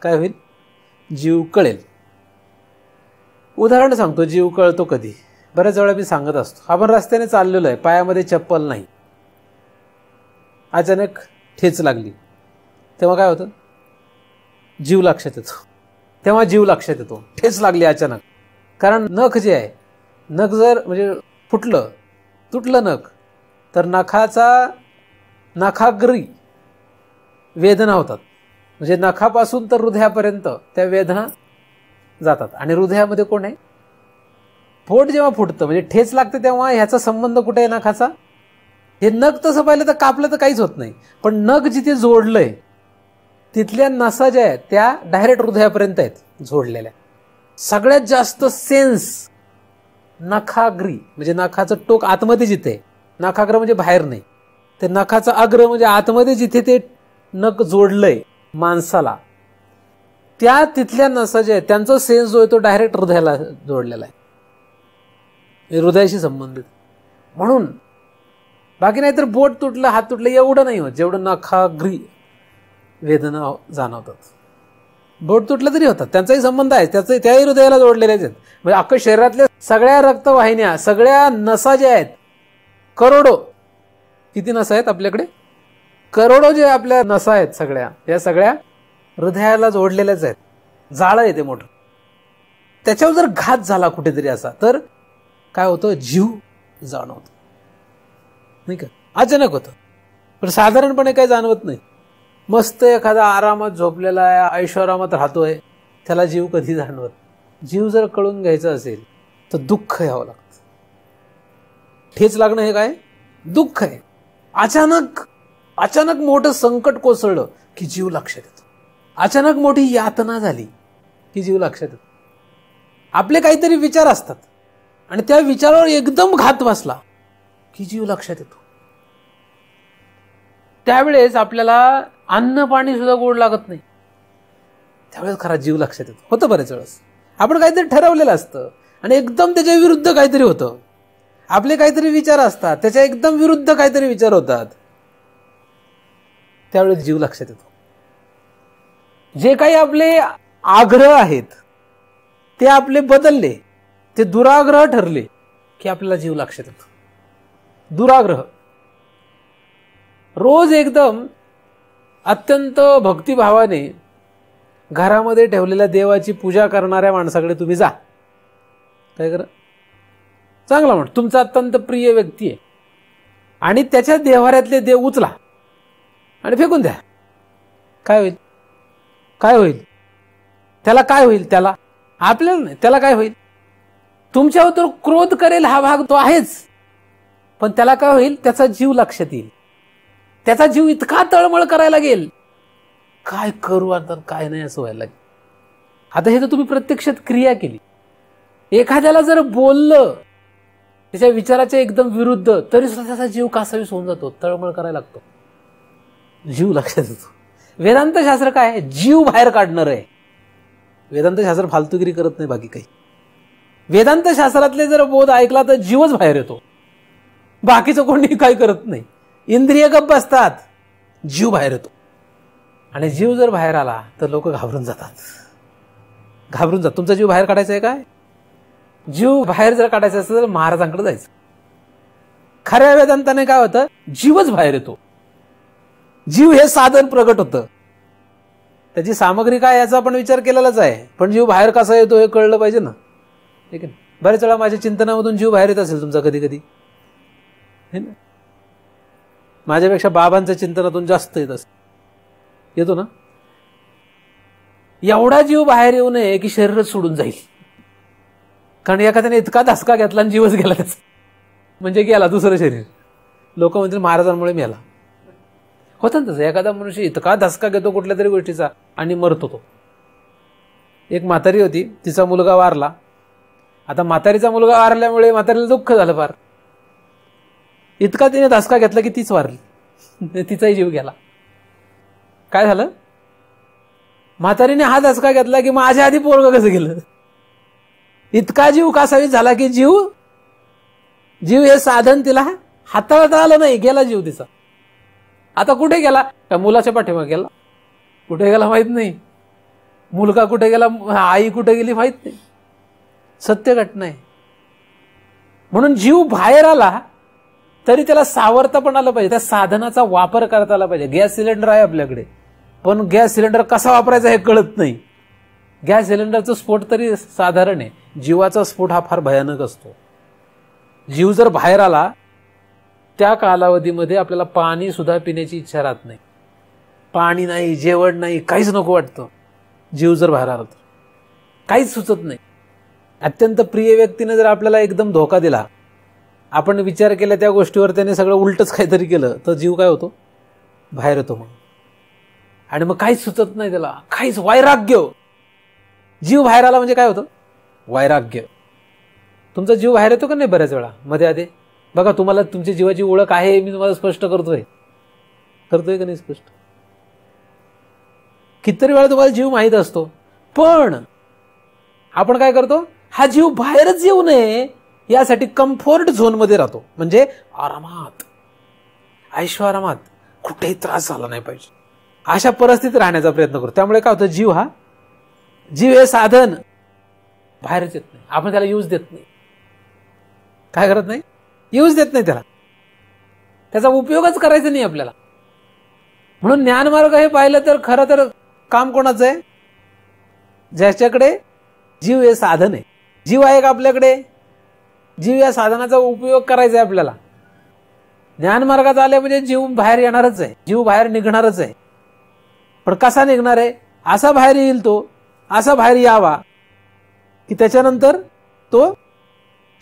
काय होईल? जीव कळेल. उदाहरण सांगतो. जीव कळतो कधी? बऱ्याच वेळा मी सांगत असतो. आपण रस्त्याने चाललेलो आहे, पायामध्ये चप्पल नाही, अचानक ठेच लागली, तेव्हा काय होतं? जीव लक्षात येतो. तेव्हा जीव लक्षात येतो ठेच लागली अचानक. कारण नख जे आहे, नख जर म्हणजे फुटलं, तुटलं नख, तर नखाग्री वेदना होतात. म्हणजे नखापासून तर हृदयापर्यंत त्या वेदना जातात. आणि हृदयामध्ये कोण आहे? पोट जेव्हा फुटतं म्हणजे ठेच लागते तेव्हा ह्याचा संबंध कुठे आहे नखाचा? हे नख तसं पाहिलं तर कापलं तर काहीच होत नाही, पण नख जिथे जोडलंय तिथल्या नसा ज्या आहेत त्या डायरेक्ट हृदयापर्यंत आहेत जोडलेल्या. सगळ्यात जास्त सेन्स नखाग्री म्हणजे नखाचं टोक आतमध्ये जिथे, नखाग्र म्हणजे बाहेर नाही, ते नखाचं अग्र म्हणजे आतमध्ये जिथे ते नख जोडलंय माणसाला, त्या तिथल्या नसा ज्या आहेत त्यांचा सेन्स जो आहे तो डायरेक्ट हृदयाला जोडलेला आहे, हृदयाशी संबंधित. म्हणून बाकी नाही तर बोट तुटलं हात तुटलं एवढं नाही होत जेवढं नखाग्री वेदना जाणवतात. बोट तुटलं तरी होतात, त्यांचाही संबंध आहे, त्याही हृदयाला जोडलेलेच आहेत. म्हणजे अख्खं शरीरातल्या सगळ्या रक्तवाहिन्या सगळ्या नसा ज्या आहेत, करोडो, किती नसा आहेत आपल्याकडे? करोडो जे आपल्या नसा आहेत सगळ्या, या सगळ्या हृदयाला जोडलेल्याच आहेत. जाळं आहे ते मोठं. त्याच्यावर जर घात झाला कुठेतरी असा तर काय होतं? जीव जाणवतो, नाही का? अचानक होतं, पण साधारणपणे काही जाणवत नाही. मस्त एखादा आरामात झोपलेला आहे, ऐशोआरामात राहतोय, त्याला जीव कधी जाणवत? जीव जर कळून घ्यायचा असेल तर दुःख यावं लागतं. ठेच लागणं हे काय? दुःख आहे. अचानक मोठं संकट कोसळलं की जीव लक्षात येतो. अचानक मोठी यातना झाली की जीव लक्षात येतो. आपले काहीतरी विचार असतात आणि त्या विचारावर एकदम घात बसला की जीव लक्षात येतो. त्यावेळेस आपल्याला अन्न पाणी सुद्धा गोड लागत नाही, त्यावेळेस खरा जीव लक्षात येतो. होतं बरेच वेळेस आपण काहीतरी ठरवलेलं असतं आणि एकदम त्याच्या विरुद्ध काहीतरी होतं. आपले काहीतरी विचार असतात, त्याच्या एकदम विरुद्ध काहीतरी विचार होतात, त्यावेळेस जीव लक्षात येतो. जे काही आपले आग्रह आहेत ते आपले बदलले, ते दुराग्रह ठरले की आपल्याला जीव लक्षात येतो. दुराग्रह रोज एकदम अत्यंत भक्तिभावाने घरामध्ये ठेवलेल्या देवाची पूजा करणाऱ्या माणसाकडे तुम्ही जा. काय करा? चांगला म्हण, तुमचा अत्यंत प्रिय व्यक्ती आहे आणि त्याच्या देव्हाऱ्यातले देव उचला आणि फेकून द्या. काय होईल? काय होईल त्याला? काय होईल त्याला? आपल्याला नाही, त्याला काय होईल? तुमच्यावर तो क्रोध करेल, हा भाग तो आहेच, पण त्याला काय होईल? त्याचा जीव लक्षात येईल. त्याचा जीव इतका तळमळ करायला लागेल, काय करू आता काय नाही असं व्हायला लागेल. आता हे तर तुम्ही प्रत्यक्षात क्रिया केली. एखाद्याला जर बोललं त्याच्या विचाराच्या एकदम विरुद्ध तरी सुद्धा त्याचा जीव कासावीस होऊन जातो, तळमळ करायला लागतो, जीव लक्षात येतो. वेदांत शास्त्र काय आहे? जीव बाहेर काढणार आहे. वेदांत शास्त्र फालतुगिरी करत नाही बाकी काही. वेदांत शास्त्रातले जर बोध ऐकला तर जीवच बाहेर येतो, बाकीचं कोणी काही करत नाही. इंद्रिय गप्प असतात, जीव बाहेर येतो. आणि जीव जर बाहेर आला तर लोक घाबरून जातात. तुमचा जीव बाहेर काढायचा आहे काय? जीव बाहेर जर काढायचा असेल तर महाराजांकडे जायचं. खऱ्या वेदांताने काय होतं? जीवच बाहेर येतो. जीव हे साधन प्रगट होतं, त्याची सामग्री काय याचा आपण विचार केलेलाच आहे, पण जीव बाहेर कसा येतो हे कळलं पाहिजे ना. ठीक आहे. बरेच वेळा माझ्या चिंतनामधून जीव बाहेर येत असेल तुमचा कधी कधी, माझ्यापेक्षा बाबांच्या चिंतनातून जास्त येत असेल, येतो ना. एवढा जीव बाहेर येऊ नये की शरीरच सोडून जाईल. कारण एखाद्याने इतका धसका घेतला आणि जीवच गेला त्याचा, म्हणजे गेला दुसरं शरीर. लोक म्हणतील महाराजांमुळे मेला. होतं ना तसं, एखादा मनुष्य इतका धसका घेतो कुठल्या तरी गोष्टीचा आणि मरतो तो. एक म्हातारी होती, तिचा मुलगा वारला. आता म्हातारीचा मुलगा वारल्यामुळे म्हातारीला दुःख झालं फार. इतका तिने धसका घेतला की तीच वारली, तिचाही जीव गेला. काय झालं? म्हातारीने हा धसका घेतला की माझ्या आधी पोरगं कसं गेलं. इतका जीव कासावीस झाला की जीव हे साधन तिला हाताळता आलं नाही, गेला जीव तिचा. आता कुठे गेला? त्या मुलाच्या पाठीमागे गेला. कुठे गेला माहित नाही. मुलगा कुठे गेला, आई कुठे गेली माहित नाही. सत्य घटना आहे. म्हणून जीव बाहेर आला तरी त्याला सावरता पण आलं पाहिजे, त्या साधनाचा वापर करता आला पाहिजे. गॅस सिलेंडर आहे आपल्याकडे, पण गॅस सिलेंडर कसा वापरायचा हे कळत नाही. गॅस सिलेंडरचा स्फोट तरी साधारण आहे, जीवाचा स्फोट हा फार भयानक असतो. जीव जर बाहेर आला त्या कालावधीमध्ये आपल्याला पाणी सुद्धा पिण्याची इच्छा राहत नाही. पाणी नाही, जेवण नाही, काहीच नको वाटतं. जीव जर बाहेर आला तर काहीच सुचत नाही. अत्यंत प्रिय व्यक्तीने जर आपल्याला एकदम धोका दिला, आपण विचार केला त्या गोष्टीवर, त्याने सगळं उलटच काहीतरी केलं, तर जीव काय होतो? बाहेर येतो मग. आणि मग काहीच सुचत नाही त्याला, काहीच. वैराग्य. जीव बाहेर आला म्हणजे काय होतं? वैराग्य. तुमचा जीव बाहेर येतो का नाही बऱ्याच वेळा मध्ये आधी? बघा, तुम्हाला तुमची जीवाची ओळख आहे, मी तुम्हाला स्पष्ट करतोय का नाही स्पष्ट? कितीतरी वेळा तुम्हाला जीव माहीत असतो, पण आपण काय करतो? हा जीव बाहेरच येऊ नये यासाठी कम्फर्ट झोनमध्ये राहतो. म्हणजे आरामात, ऐशोआरामात, कुठेही त्रास झाला नाही पाहिजे अशा परिस्थितीत राहण्याचा प्रयत्न करतो. त्यामुळे काय होतं? जीव हे साधन बाहेरच येत नाही. आपण त्याला यूज देत नाही. काय करत नाही? यूज देत नाही त्याला. त्याचा उपयोगच करायचा नाही आपल्याला. म्हणून ज्ञानमार्ग हे पाहिलं तर खरं तर काम कोणाचं आहे? ज्याच्याकडे जीव हे साधन आहे. जीव आहे का आपल्याकडे? जीव या साधनाचा उपयोग करायचा आहे आपल्याला. ज्ञानमार्गात आले म्हणजे जीव बाहेर येणारच आहे, जीव बाहेर निघणारच आहे. पण कसा निघणार आहे? असा बाहेर येईल तो, असा बाहेर यावा की त्याच्यानंतर तो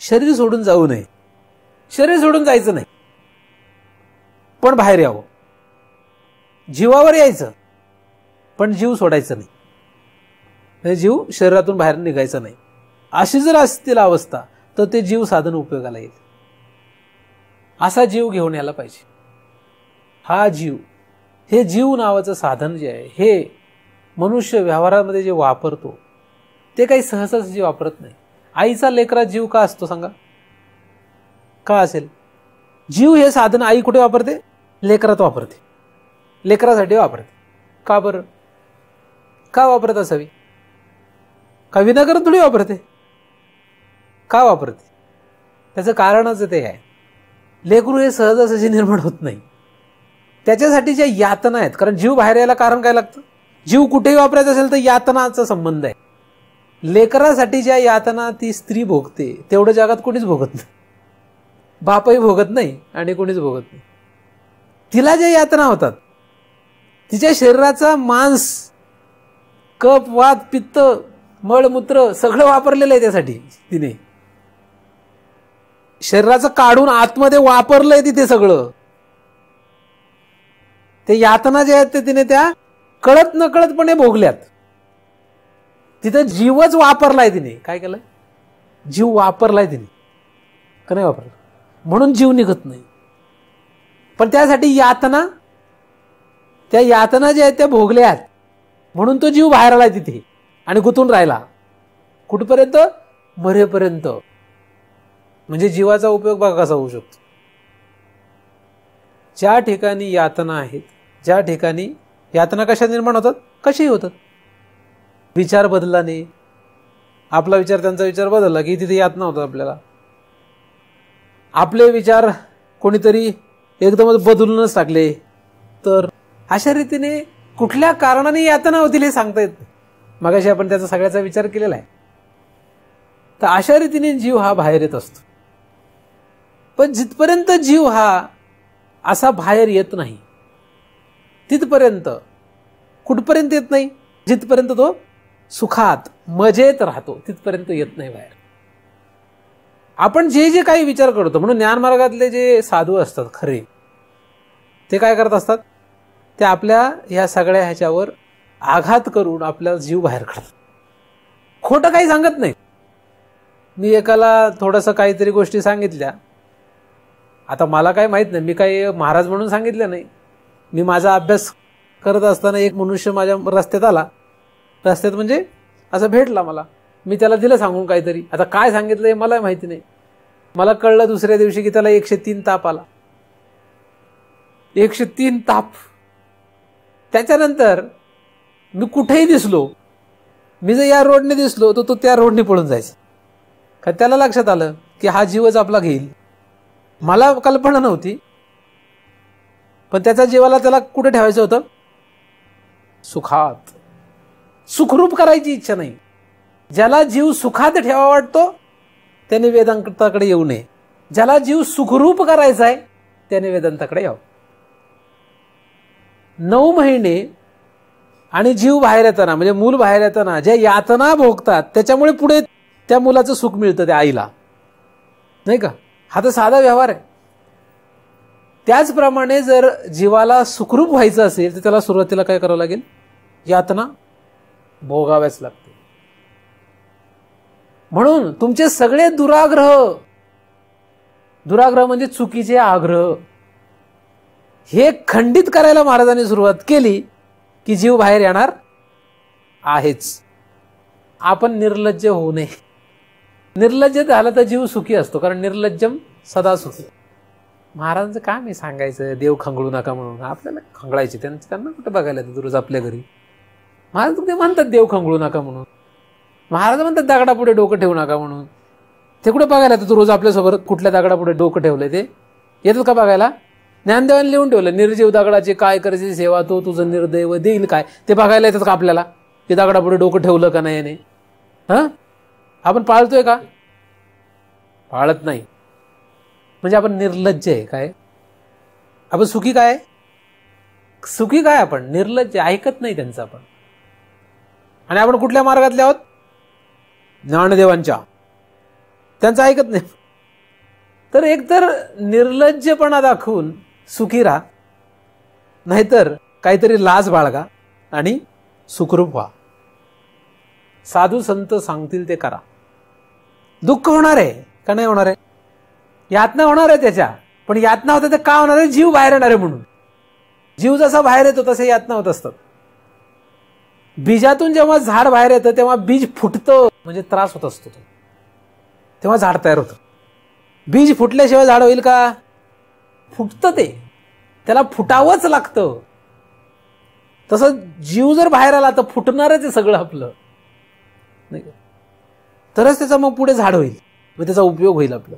शरीर सोडून जाऊ नये. शरीर सोडून जायचं नाही, पण बाहेर यावं. जीवावर यायचं, पण जीव सोडायचं नाही. म्हणजे जीव शरीरातून बाहेर निघायचा नाही. अशी जर असतील अवस्था तर ते जीव साधन उपयोगाला येईल. असा जीव घेऊन यायला पाहिजे. हा जीव, हे जीव नावाचं साधन जे आहे, हे मनुष्य व्यवहारामध्ये जे वापरतो ते काही सहजासहजी वापरत नाही. आईचा लेकरात जीव का असतो सांगा? का असेल? जीव हे साधन आई कुठे वापरते? लेकरात वापरते, लेकरासाठी वापरते. का बरं? का वापरत असावी? का विनाकारण थोडी वापरते? का वापरते? त्याचं कारणच ते आहे. लेकरू हे सहजासहजी निर्माण होत नाही. त्याच्यासाठी ज्या यातना आहेत, कारण जीव बाहेर यायला कारण काय लागतं? जीव कुठेही वापरायचा असेल तर यातनाचा संबंध आहे. लेकरासाठी ज्या यातना ती स्त्री भोगते तेवढं जगात कोणीच भोगत नाही. बापही भोगत नाही आणि कोणीच भोगत नाही. तिला ज्या यातना होतात, तिच्या शरीराचा मांस, कफ, वात, पित्त, मळमूत्र सगळं वापरलेलं आहे त्यासाठी. तिने शरीराचं काढून आतमध्ये वापरलंय तिथे सगळं. ते यातना जे आहेत ते तिने त्या कळत नकळतपणे भोगल्यात. तिथं जीवच वापरलाय तिने. काय केलंय? जीव वापरलाय तिने, का नाही वापरला? म्हणून जीव निघत नाही. पण त्यासाठी यातना, त्या यातना ज्या आहेत त्या भोगल्यात, म्हणून तो जीव बाहेर आलाय तिथे आणि गुंतून राहिला. कुठपर्यंत? मरेपर्यंत. म्हणजे जीवाचा उपयोग बघा कसा होऊ शकतो. ज्या ठिकाणी यातना आहेत, ज्या ठिकाणी यातना कशा निर्माण होतात? कशाही होतात. विचार बदलाने, आपला विचार त्यांचा विचार बदलला की तिथे यातना होतात आपल्याला. आपले विचार कोणीतरी एकदमच बदलूनच टाकले तर अशा रीतीने कुठल्या कारणाने यातना होतील हे सांगता येत नाही. मगाशी आपण त्याचा सगळ्याचा विचार केलेला आहे. तर अशा रीतीने जीव हा बाहेर येत असतो. पण जिथपर्यंत जीव हा असा बाहेर येत नाही तिथपर्यंत, कुठपर्यंत येत नाही? जिथपर्यंत तो सुखात, मजेत राहतो तिथपर्यंत येत नाही बाहेर. आपण जे जे काही विचार करतो, म्हणून ज्ञानमार्गातले जे साधू असतात खरे, ते काय करत असतात? ते आपल्या ह्या सगळ्या ह्याच्यावर आघात करून आपला जीव बाहेर काढतात. खोटं काही सांगत नाही. मी एकाला थोडंसं काहीतरी गोष्टी सांगितल्या. आता मला काय माहित नाही, मी काही महाराज म्हणून सांगितलं नाही. मी माझा अभ्यास करत असताना एक मनुष्य माझ्या रस्त्यात आला. रस्त्यात म्हणजे असं भेटला मला. मी त्याला दिलं सांगून काहीतरी. आता काय सांगितलं हे मला माहिती नाही. मला कळलं दुसऱ्या दिवशी की त्याला 103 ताप आला. 103 ताप. त्याच्यानंतर मी कुठेही दिसलो, मी जर या रोडने दिसलो तर तो त्या रोडने पळून जायचा. का त्याला लक्षात आलं की हा जीवच आपला घेईल. मला कल्पना नव्हती, पण त्याच्या जीवाला त्याला कुठे ठेवायचं होतं? सुखात. सुखरूप करायची इच्छा नाही. ज्याला जीव सुखात ठेवा वाटतो त्याने वेदांताकडे येऊ नये. ज्याला जीव सुखरूप करायचा आहे त्याने वेदांताकडे यावं. 9 महिने आणि जीव बाहेर येताना म्हणजे मूल बाहेर येताना ज्या यातना भोगतात त्याच्यामुळे पुढे त्या मुलाचं सुख मिळतं त्या आईला, नाही का? हा तर साधा व्यवहार आहे. त्याचप्रमाणे जर जीवाला सुखरूप व्हायचं असेल तर त्याला सुरुवातीला काय करावं लागेल? यातना भोगाव्याच लागते. म्हणून तुमचे सगळे दुराग्रह म्हणजे चुकीचे आग्रह, हे खंडित करायला महाराजांनी सुरुवात केली की जीव बाहेर येणार आहेच. आपण निर्लज्ज होऊ नये. निर्लज्ज झाला तर जीव सुखी असतो, कारण निर्लज्जम सदा सुखी. महाराजांचं काम आहे सांगायचं देव खंगळू नका म्हणून. आपल्याला खंगळायचे, त्यांना कुठं बघायला येतं रोज आपल्या घरी? महाराज ते म्हणतात देव खंगळू नका म्हणून. महाराज म्हणतात दगडापुढे डोकं ठेवू नका म्हणून. ते कुठे बघायला येतं? तू रोज आपल्यासोबत कुठल्या दगडापुढे डोकं ठेवलंय ते येतात का बघायला? ज्ञानदेवाने लिहून ठेवलं, निर्जीव दगडाची काय करायची सेवा, तो तुझं निर्दैव देईल काय. ते बघायला येतात का आपल्याला की दगडापुढे डोकं ठेवलं का नाही याने? आपण पाळतोय का? पाळत नाही. म्हणजे आपण निर्लज्ज आहे. काय आपण सुखी काय? सुखी काय आपण? निर्लज्ज, ऐकत नाही त्यांचं आपण. आणि आपण कुठल्या मार्गातले आहोत? ज्ञानदेवांच्या. त्यांचं ऐकत नाही. तर एकतर निर्लज्जपणा दाखवून सुखी राहा, नाहीतर काहीतरी लाज बाळगा आणि सुखरूप व्हा. साधू संत सांगतील ते करा. दुःख होणार आहे का नाही होणार आहे? यातना होणार आहे त्याच्या, पण यातना होते ते का होणार आहे? जीव बाहेर येणार आहे म्हणून. जीव जसा बाहेर येतो तसे यातना होत असतात. बीजातून जेव्हा झाड बाहेर येतं तेव्हा बीज फुटतं, म्हणजे त्रास होत असतो तो, तेव्हा झाड तयार होतं. बीज फुटल्याशिवाय झाड होईल का? फुटतं ते, त्याला फुटावंच लागतं. तसं जीव जर बाहेर आला तर फुटणारच आहे सगळं आपलं, नाही का? तरच त्याचा मग पुढे झाड होईल, मग त्याचा उपयोग होईल आपलं.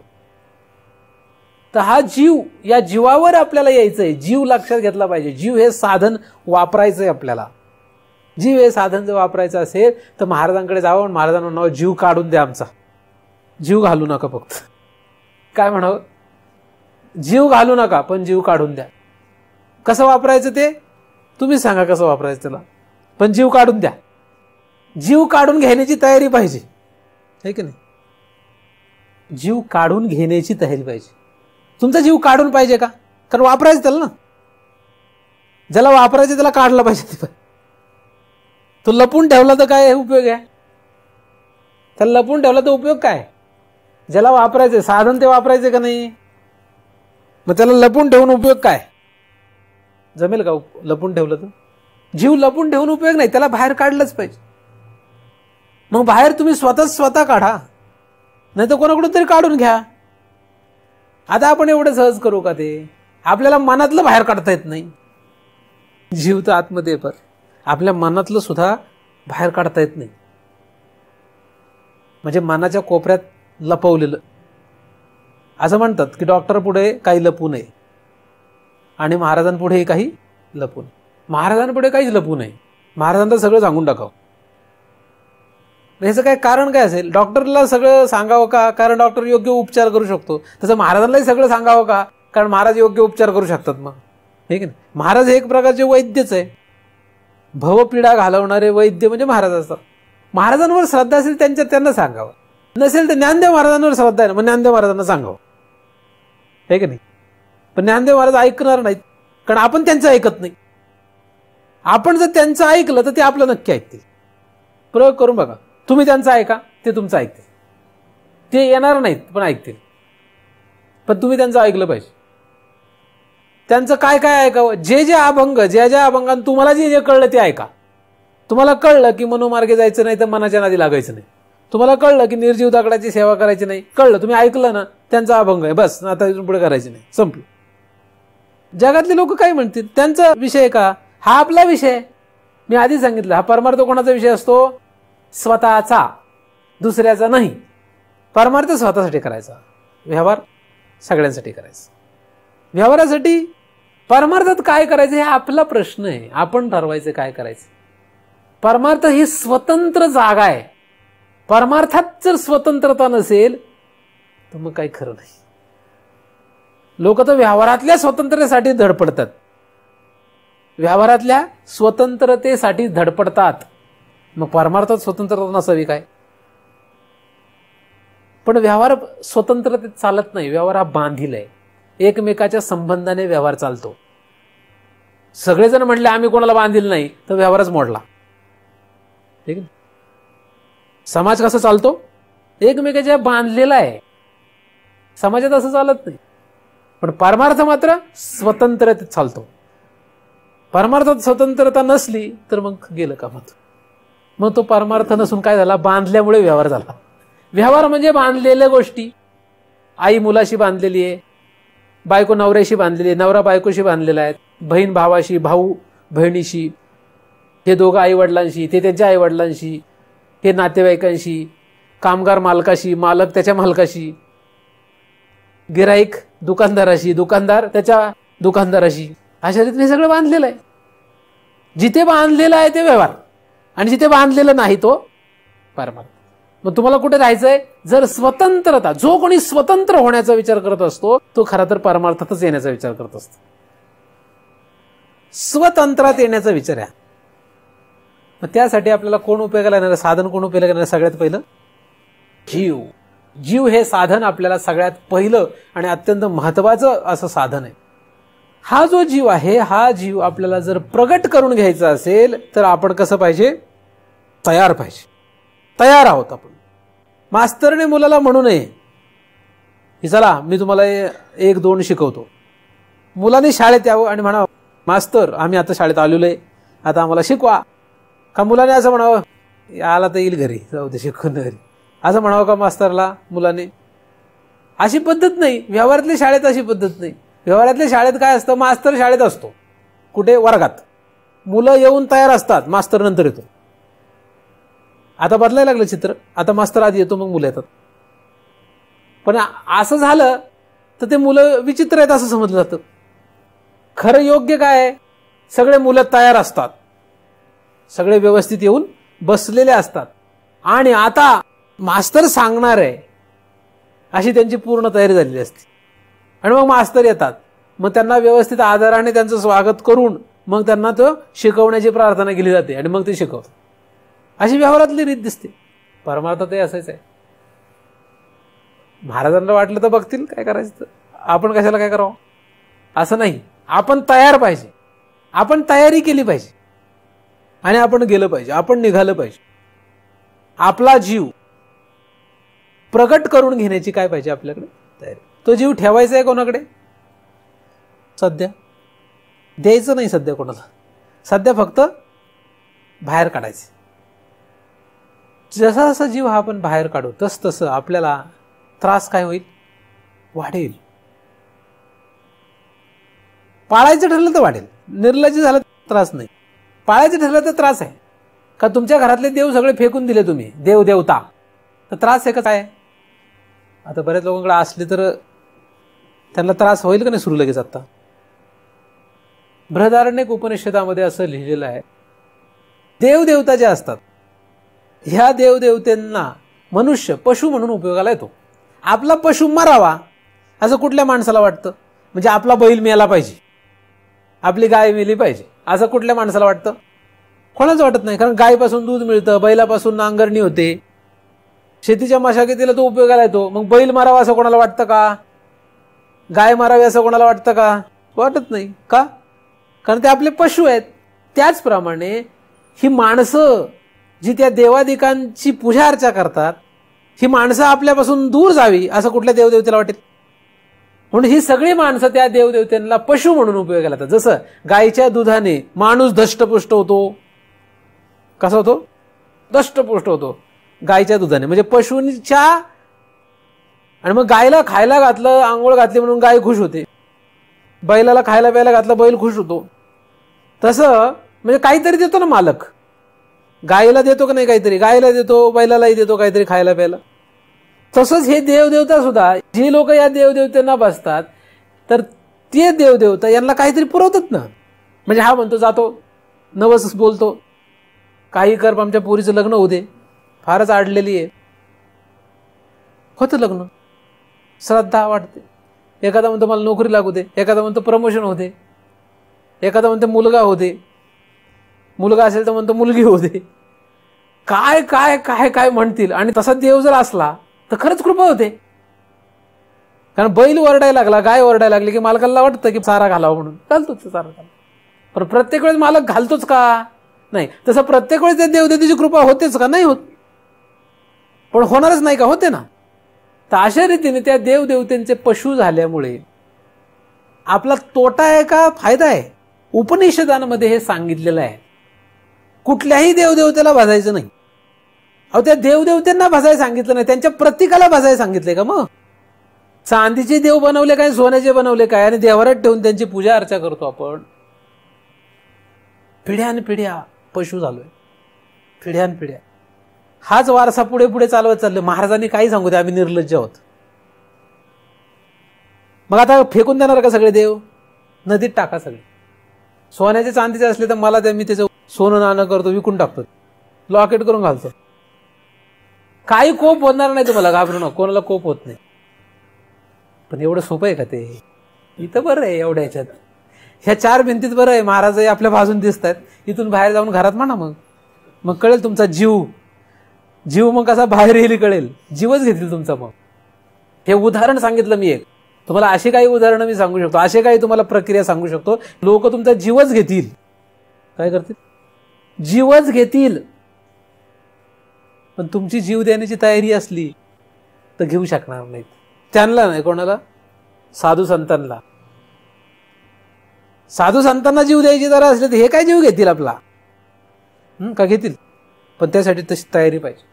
तर हा जीव, या जीवावर आपल्याला यायचंय. जीव लक्षात घेतला पाहिजे. जीव हे साधन वापरायचंय आपल्याला. जीव हे साधन जर वापरायचं असेल तर महाराजांकडे जावं आणि महाराजांना म्हणावं जीव काढून द्या आमचा, जीव घालू नका. फक्त काय म्हणावं? जीव घालू नका पण जीव काढून द्या. कसं वापरायचं ते तुम्ही सांगा, कसं वापरायचं त्याला, पण जीव काढून द्या. जीव काढून घेण्याची तयारी पाहिजे, है की नाही? जीव काढून घेण्याची तयारी पाहिजे. तुमचा जीव काढून पाहिजे का? कारण वापरायचं त्याला ना. ज्याला वापरायचं त्याला काढलं पाहिजे. तो लपून ठेवला तर काय उपयोग आहे? त्याला लपून ठेवला तर उपयोग काय? ज्याला वापरायचे साधन ते वापरायचे का नाही? मग त्याला लपून ठेवून उपयोग काय? जमेल का लपून ठेवलं तर? जीव लपून ठेवून उपयोग नाही, त्याला बाहेर काढलंच पाहिजे. मग बाहेर तुम्ही स्वतः काढा, नाही तर कोणाकडून तरी काढून घ्या. आता आपण एवढं सहज करू का ते? आपल्याला मनातलं बाहेर काढता येत नाही. जीव तर आतमध्ये पर आपल्या मनातलं सुद्धा बाहेर काढता येत नाही. म्हणजे मनाच्या कोपऱ्यात लपवलेलं. असं म्हणतात की डॉक्टर पुढे काही लपू नये आणि महाराजांपुढे काही लपू नये. महाराजांपुढे काहीच लपू नये, महाराजांना सगळं सांगून टाकावं. ह्याचं काय कारण काय असेल? डॉक्टरला सगळं सांगावं का? कारण डॉक्टर योग्य उपचार करू शकतो. तसं महाराजांनाही सगळं सांगावं का? कारण महाराज योग्य उपचार करू शकतात. मग हे की नाही? महाराज हे एक प्रकारचे वैद्यच आहे. भवपीडा घालवणारे वैद्य म्हणजे महाराज असतात. महाराजांवर श्रद्धा असेल त्यांना सांगावं, नसेल तर ज्ञानदेव महाराजांवर श्रद्धा आहे ना, मग ज्ञानदेव महाराजांना सांगावं, हे की नाही? पण ज्ञानदेव महाराज ऐकणार नाहीत, कारण आपण त्यांचं ऐकत नाही. आपण जर त्यांचं ऐकलं तर ते आपलं नक्की ऐकतील. प्रयोग करून बघा. तुम्ही त्यांचं ऐका, ते तुमचं ऐकतील. ते येणार नाहीत पण ऐकतील. पण तुम्ही त्यांचं ऐकलं पाहिजे. त्यांचं काय काय ऐकावं? जे अभंग, ज्या अभंगात तुम्हाला जे कळलं ते ऐका. तुम्हाला कळलं की मनोमार्गे जायचं नाही तर मनाच्या नादी लागायचं नाही. तुम्हाला कळलं की निर्जीव दगडाची सेवा करायची नाही, कळलं, तुम्ही ऐकलं ना, त्यांचा अभंग आहे, बस आता इथून पुढे करायची नाही, संपलं. जगातले लोक काय म्हणतील? त्यांचा विषय का? हा आपला विषय. मी आधी सांगितलं, हा परमार्थ कोणाचा विषय असतो? स्वतःचा, दुसऱ्याचा नाही. परमार्थ स्वतःसाठी करायचा, व्यवहार सगळ्यांसाठी करायचा. व्यवहारासाठी परमार्थात काय करायचं हे आपला प्रश्न आहे. आपण ठरवायचं काय करायचं. परमार्थ ही स्वतंत्र जागा आहे. परमार्थात जर स्वतंत्रता नसेल तर मग काही खरं नाही. लोक तर व्यवहारातल्या स्वतंत्रतेसाठी धडपडतात. व्यवहारातल्या स्वतंत्रतेसाठी धडपडतात. मग परमार्थात स्वतंत्रता नसावी काय? पण व्यवहार स्वतंत्रतेत चालत नाही. व्यवहार हा बांधील आहे. एकमेकाच्या संबंधाने व्यवहार चालतो. सगळेजण म्हणले आम्ही कोणाला बांधील नाही तर व्यवहारच मोडला. ठीक आहे. समाज कसा चालतो? एकमेकाच्या बांधलेला आहे. समाजात असं चालत नाही. पण परमार्थ मात्र स्वतंत्रतेत चालतो. परमार्थात स्वतंत्रता नसली तर मग गेलं कामात. मग तो परमार्थ नसून काय झाला? बांधल्यामुळे व्यवहार झाला. व्यवहार म्हणजे बांधलेल्या गोष्टी. आई मुलाशी बांधलेली आहे, बायको नवऱ्याशी बांधलेली आहे, नवरा बायकोशी बांधलेला आहे, बहीण भावाशी, भाऊ बहिणीशी, हे दोघं आई वडिलांशी, ते त्यांच्या आई वडिलांशी, हे नातेवाईकांशी, कामगार मालकाशी, मालक त्याच्या मालकाशी, गिराईक दुकानदाराशी, दुकानदार त्याच्या दुकानदाराशी. अशा रीतीने सगळं बांधलेलं आहे. जिथे बांधलेलं आहे ते व्यवहार आणि जिथे बांधलेलं नाही तो परमार्थ. मग तुम्हाला कुठे राहायचंय? जर स्वतंत्रता, जो कोणी स्वतंत्र होण्याचा विचार करत असतो तो खरा तर परमार्थातच येण्याचा विचार करत असतो. स्वतंत्रात येण्याचा विचार आहे. मग त्यासाठी आपल्याला कोण उपयोगाला येणार? साधन कोण उपयोगाला येणार? सगळ्यात पहिलं जीव. जीव हे साधन आपल्याला सगळ्यात पहिलं आणि अत्यंत महत्वाचं असं साधन आहे. हा जो जीव आहे, हा जीव आपल्याला जर प्रगट करून घ्यायचा असेल तर आपण कसं पाहिजे? तयार पाहिजे. तयार आहोत आपण. मास्तरने मुलाला म्हणू नये की चला मी तुम्हाला 1-2 शिकवतो. मुलाने शाळेत यावं आणि म्हणावं मास्तर आम्ही आता शाळेत आलेलो आहे, आता आम्हाला शिकवा. का मुलाने असं म्हणावं आला तर येईल घरी, जाऊ दे शिकवून घरी, असं म्हणावं का मास्तरला मुलाने? अशी पद्धत नाही. व्यवहारातल्या शाळेत अशी पद्धत नाही. व्यवहारातल्या शाळेत काय असतं? मास्तर शाळेत असतो. कुठे? वर्गात. मुलं येऊन तयार असतात, मास्तर नंतर येतो. आता बदलायला लागलं चित्र. आता मास्तर आधी येतो मग मुलं येतात. पण असं झालं तर ते मुलं विचित्र आहेत असं समजलं जातं. खरं योग्य काय आहे? सगळे मुलं तयार असतात, सगळे व्यवस्थित येऊन बसलेले असतात आणि आता मास्तर सांगणार आहे अशी त्यांची पूर्ण तयारी झालेली असते. आणि मग मास्तर येतात. मग त्यांना व्यवस्थित आदराने त्यांचं स्वागत करून मग त्यांना तो शिकवण्याची प्रार्थना केली जाते आणि मग ते शिकवतात. अशी व्यवहारातली रीत दिसते. परमार्थात असंच आहे. महाराजांना वाटलं तर बघतील काय करायचं, आपण कशाला काय करावं असं नाही. आपण तयार पाहिजे, आपण तयारी केली पाहिजे आणि आपण गेलं पाहिजे, आपण निघालं पाहिजे. आपला जीव प्रगट करून घेण्याची काय पाहिजे आपल्याकडे? तयारी. तो जीव ठेवायचा आहे कोणाकडे? सध्या द्यायचं नाही. सध्या कोणाला? सध्या फक्त बाहेर काढायचे. जसा जसा जीव हा आपण बाहेर काढू तस तसं आपल्याला त्रास काय होईल? वाढेल. पाळायचं ठरलं तर वाढेल, निर्लज्ज झालं तर त्रास नाही. पाळायचं ठरलं तर त्रास आहे. का तुमच्या घरातले देव सगळे फेकून दिले तुम्ही, देव देवता, तर त्रास आहे का काय? आता बऱ्याच लोकांकडे असले तर त्यांना त्रास होईल का नाही सुरू लगेच? आता बृहदारण्यक उपनिषदामध्ये असं लिहिलेलं आहे, देवदेवता जे असतात ह्या देवदेवतांना मनुष्य पशु म्हणून उपयोगाला येतो. आपला पशु मरावा असं कुठल्या माणसाला वाटतं? म्हणजे आपला बैल मेला पाहिजे, आपली गाय मेली पाहिजे असं कुठल्या माणसाला वाटतं? कोणाच वाटत नाही. कारण गायपासून दूध मिळतं, बैलापासून नांगरणी होते, शेतीच्या मशागतीला तो उपयोगाला येतो. मग बैल मारावा असं कोणाला वाटतं का? गाय मारावी असं कोणाला वाटतं का? वाटत नाही. का? कारण ते आपले पशु आहेत. त्याचप्रमाणे ही माणसं जी त्या देवादिकांची पूजा अर्चा करतात, ही माणसं आपल्यापासून दूर जावी असं कुठल्या देवदेवतेला वाटेल? म्हणून ही सगळी माणसं त्या देवदेवतांना पशु म्हणून उपयोगाला येतात. जसं गायीच्या दुधाने माणूस धष्टपुष्ट होतो. कसा होतो? धष्टपुष्ट होतो गायीच्या दुधाने, म्हणजे पशूंच्या. आणि मग गायला खायला घातलं, आंघोळ घातली म्हणून गाय खुश होते, बैलाला खायला प्यायला घातलं बैल खुश होतो. तसं म्हणजे काहीतरी देतो ना मालक, गायीला देतो का नाही? काहीतरी गायीला देतो, बैलालाही देतो काहीतरी खायला प्यायला. तसंच हे देवदेवता सुद्धा, जे लोक या देवदेवतांना बसतात तर ते देवदेवता यांना काहीतरी पुरवतात ना. म्हणजे हा म्हणतो जातो नवस बोलतो, काही कर आमच्या पोरीचं लग्न होऊ दे, फारच आडलेली आहे, होतं लग्न, श्रद्धा वाटते. एखादा म्हणतो मला नोकरी लागू दे, एखादा म्हणतो प्रमोशन होते. एखादा म्हणतो मुलगा होऊ दे, मुलगा असेल तर म्हणतो मुलगी होऊ दे. काय काय काय काय म्हणतील. आणि तसा देव जर असला तर खरंच कृपा होते. कारण बैल ओरडायला लागला, गाय ओरडायला लागली की मालकाला वाटतं की चारा घालावं म्हणून घालतोच चारा घाला. पण प्रत्येक वेळेस मालक घालतोच का? नाही. तसं प्रत्येक वेळेस त्या देवदेवीची कृपा होतेच का? नाही होत. पण होणारच नाही का? होते ना. तर अशा रीतीने त्या देवदेवतेंचे पशु झाल्यामुळे आपला तोटा आहे का फायदा आहे? उपनिषदांमध्ये हे सांगितलेलं आहे. कुठल्याही देवदेवतेला भाजायचं नाही. अहो, त्या देवदेवतेंना भाजायला सांगितलं नाही, त्यांच्या प्रतीकाला भाजायला सांगितले का? मग चांदीचे देव बनवले काय, सोन्याचे बनवले काय, आणि देवारात ठेवून त्यांची पूजा अर्चा करतो आपण. पिढ्यानपिढ्या पशु झालोय, पिढ्यानपिढ्या हाच वारसा पुढे पुढे चालवत चाललोय. महाराजांनी काही सांगू दे, आम्ही निर्लज्ज आहोत. मग आता फेकून देणार का सगळे देव? नदीत टाका सगळे. सोन्याचे चांदीचे असले तर मला मी त्याचं सोनं नाणं करतो, विकून टाकतो, लॉकेट करून घालतो. काही कोप होणार नाही तुम्हाला, घाबरू नका, कोणाला कोप होत नाही. पण एवढं सोपं आहे का ते? इथं बरं आहे, एवढ्या ह्याच्यात ह्या चार भिंतीत बरं आहे. महाराज आपल्या बाजून दिसत आहेत. इथून बाहेर जाऊन घरात म्हणा, मग कळेल तुमचा जीव मग कसा बाहेर येईल कळेल. जीवच घेतील तुमचा. मग हे उदाहरण सांगितलं मी एक. तुम्हाला अशी काही उदाहरणं मी सांगू शकतो, असे काही तुम्हाला प्रक्रिया सांगू शकतो. लोक तुमचा जीवच घेतील. काय करतील? जीवच घेतील. पण तुमची जीव देण्याची तयारी असली तर घेऊ शकणार नाहीत. त्यांना नाही, कोणाला? साधू संतांना. साधू संतांना जीव द्यायची जरा असले तर हे काय जीव घेतील आपला? का घेतील? पण त्यासाठी तशी तयारी पाहिजे.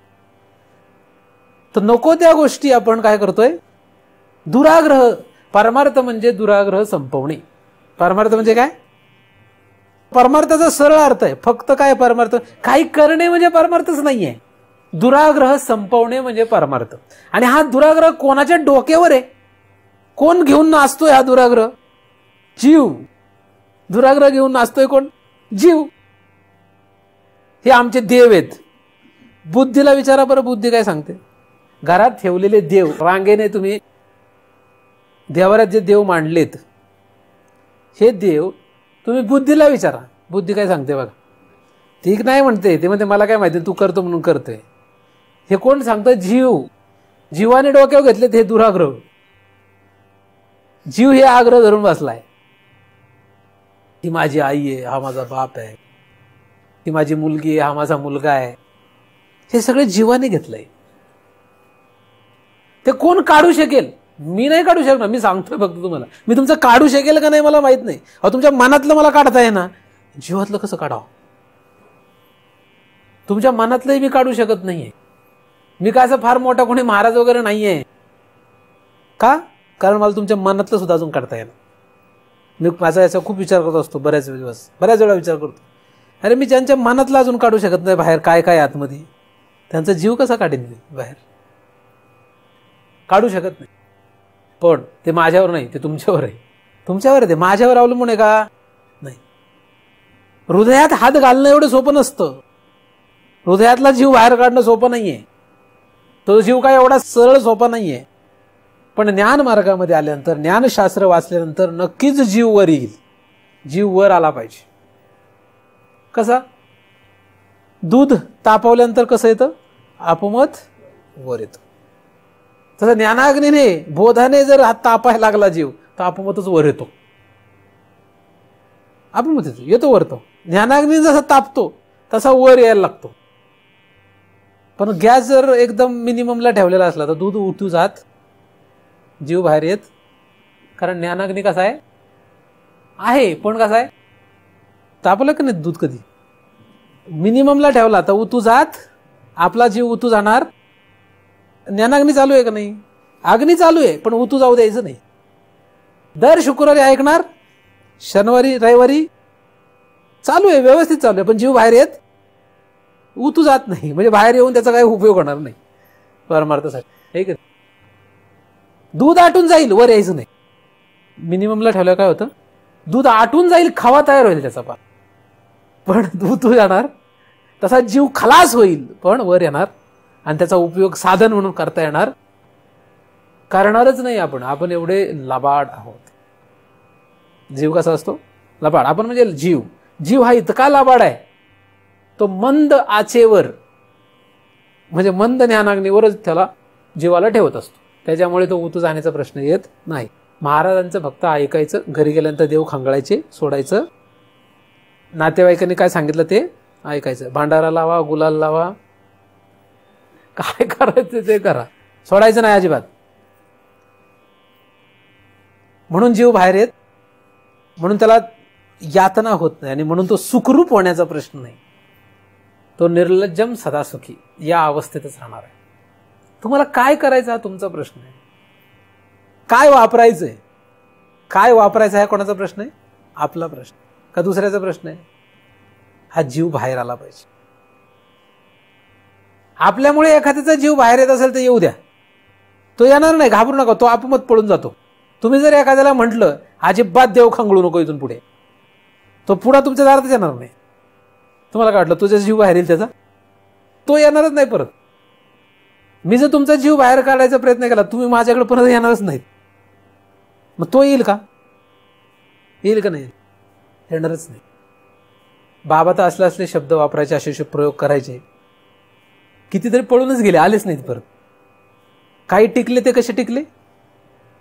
तर नको त्या गोष्टी आपण काय करतोय? दुराग्रह. परमार्थ म्हणजे दुराग्रह संपवणे. परमार्थ म्हणजे काय? परमार्थाचा सरळ अर्थ आहे. फक्त काय परमार्थ? काही करणे म्हणजे परमार्थच नाहीये. दुराग्रह संपवणे म्हणजे परमार्थ. आणि हा दुराग्रह कोणाच्या डोक्यावर आहे? कोण घेऊन नाचतोय हा दुराग्रह? जीव. दुराग्रह घेऊन नाचतोय कोण? जीव. हे आमचे देव आहेत. बुद्धीला विचारा बरं, बुद्धी काय सांगते? घरात ठेवलेले देव रांगेने तुम्ही देवाऱ्यात जे देव मांडलेत, हे देव तुम्ही बुद्धीला विचारा, बुद्धी काय सांगते बघा. ठीक नाही म्हणते, ते म्हणते मला काय माहिती, तू करतो म्हणून करतोय. हे कोण सांगतं? जीव. जीवाने डोक्यावर घेतलेत हे दुराग्रह. जीव हे आग्रह धरून बसलाय. ही माझी आई आहे, हा माझा बाप आहे, ही माझी मुलगी आहे, हा माझा मुलगा आहे. हे सगळे जीवाने घेतलंय. ते कोण काढू शकेल? मी नाही काढू शकणार. मी सांगतोय फक्त तुम्हाला. मी तुमचं काढू शकेल का नाही मला माहित नाही. अहो, तुमच्या मनातलं मला काढता आहे ना, जीवातलं कसं काढावं? तुमच्या मनातलंही मी काढू शकत नाहीये. मी काय असं फार मोठा कोणी महाराज वगैरे नाहीये. का? कारण मला तुमच्या मनातलं सुद्धा अजून काढता येईल. मी माझा याचा खूप विचार करत असतो, बऱ्याच वेळा विचार करतो. अरे, मी ज्यांच्या मनातलं अजून काढू शकत नाही बाहेर, काय काय आतमध्ये, त्यांचा जीव कसा काढेन मी बाहेर? काढू शकत नाही. पण ते माझ्यावर नाही, ते तुमच्यावर आहे. तुमच्यावर आहे ते, माझ्यावर अवलंबून आहे का? नाही. हृदयात हात घालणं एवढं सोपं नसतं. हृदयातला जीव बाहेर काढणं सोपं नाहीये. तो जीव काय एवढा सरळ सोपा नाहीये. पण ज्ञान मार्गामध्ये आल्यानंतर, ज्ञानशास्त्र वाचल्यानंतर नक्कीच जीव वर येईल. जीव वर आला पाहिजे. कसा? दूध तापवल्यानंतर कसं येतं? आपोमत वर येतं. तसं ज्ञानाग्नीने, बोधाने जर हात तापायला लागला जीव, तर आपोमतच वर येतो. आपोमत येतो वर. तो ज्ञानाग्नी जसा तापतो तसा वर यायला लागतो. पण गॅस जर एकदम मिनिममला ठेवलेला असला तर दूध उतू जात, जीव बाहेर येत. कारण ज्ञानाग्नी कसा आहे, पण कसा आहे? तापलं का नाही दूध कधी? मिनिममला ठेवला तर उतू जात, आपला जीव उतू जाणार. ज्ञानाग्नी चालू आहे का नाही? अग्नी चालू आहे, पण उतू जाऊ द्यायचं नाही. दर शुक्रवारी ऐकणार, शनिवारी रविवारी चालू आहे, व्यवस्थित चालू आहे, पण जीव बाहेर येत उतू जात नाही. म्हणजे बाहेर येऊन त्याचा काही उपयोग होणार नाही परमार्थासाठी. हे का? दूध आटून जाईल, वर यायचं नाही. मिनिममला ठेवल्यावर काय होतं? दूध आटून जाईल, खावा तयार होईल त्याचा पार, पण दूध जाणार. तसा जीव खलास होईल, पण वर येणार. आणि त्याचा उपयोग साधन म्हणून करता येणार. करणारच नाही आपण एवढे लबाड आहोत. जीव कसा असतो? लबाड, आपण म्हणजे जीव, जीव हा इतका लबाड आहे, तो मंद आचेवर म्हणजे मंद ज्ञानाग्नीवरच त्याला जीवाला ठेवत असतो. त्याच्यामुळे तो उतू जाण्याचा प्रश्न येत नाही. महाराजांचं फक्त ऐकायचं, घरी गेल्यानंतर देव खंगळायचे, सोडायचं. नातेवाईकांनी काय सांगितलं ते ऐकायचं. भांडारा लावा, गुलाल लावा, काय करायचं ते करा, सोडायचं नाही अजिबात. म्हणून जीव बाहेर येत, म्हणून त्याला यातना होत नाही आणि म्हणून तो सुखरूप होण्याचा प्रश्न नाही. तो निर्लज्जम सदा सुखी या अवस्थेतच राहणार आहे. तुम्हाला काय करायचं हा तुमचा प्रश्न आहे. काय वापरायचंय, काय वापरायचं हा कोणाचा प्रश्न आहे? आपला प्रश्न का दुसऱ्याचा प्रश्न आहे? हा जीव बाहेर आला पाहिजे. आपल्यामुळे एखाद्याचा जीव बाहेर येत असेल तर येऊ द्या, तो येणार नाही, घाबरू नका, तो आपोआप पळून जातो. तुम्ही जर एखाद्याला म्हटलं अजिबात देव खंगळू नको इथून पुढे, तो पुढे तुमच्या दारातच येणार नाही. तुम्हाला काय वाटलं तुझा जीव बाहेर येईल त्याचा? तो येणारच नाही परत. मी जर तुमचा जीव बाहेर काढायचा प्रयत्न केला, तुम्ही माझ्याकडे परत येणारच नाहीत. मग तो येईल का? येईल का नाही? येणारच नाही. बाबा तर असले शब्द वापरायचे, असे प्रयोग करायचे, कितीतरी पळूनच गेले, आलेच नाहीत परत. काही टिकले ते कसे टिकले?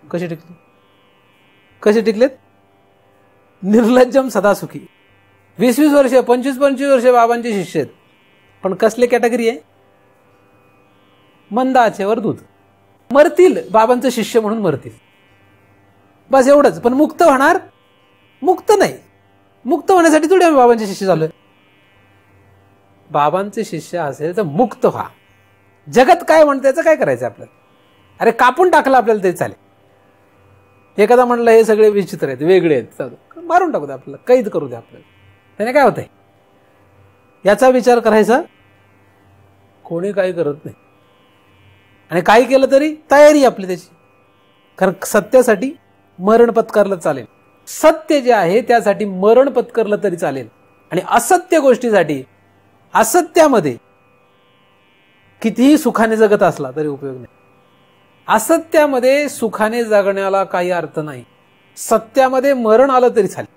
कसे टिकले? कसे टिकलेत? निर्लज्जम सदा सुखी. 20-20 वर्ष, 25-25 वर्ष बाबांचे शिष्य आहेत, पण कसले कॅटेगरी आहे? मंद आचेवर दूध. मरतील, बाबांचं शिष्य म्हणून मरतील, बस एवढंच. पण मुक्त होणार? मुक्त नाही. मुक्त होण्यासाठी थोडी आम्ही बाबांचे शिष्य झालोय. बाबांचे शिष्य असेल तर मुक्त व्हा. जगत काय म्हणते त्याचं काय करायचं आपल्याला? अरे कापून टाकलं आपल्याला तरी चालेल. एखादा म्हणलं हे सगळे विचित्र आहेत, वेगळे आहेत, मारून टाकू द्या आपल्याला, कैद करू द्या आपल्याला, त्याने काय होतंय? याचा विचार करायचा कोणी काही करत नाही. आणि काही केलं तरी तयारी आपली त्याची, कारण सत्यासाठी मरण पत्करलं चालेल. सत्य जे आहे त्यासाठी मरण पत्करलं तरी चालेल. आणि असत्य गोष्टीसाठी, असत्यामध्ये कितीही सुखाने जगत असला तरी उपयोग नाही. असत्यामध्ये सुखाने जगण्याला काही अर्थ नाही. सत्यामध्ये मरण आलं तरी चालेल.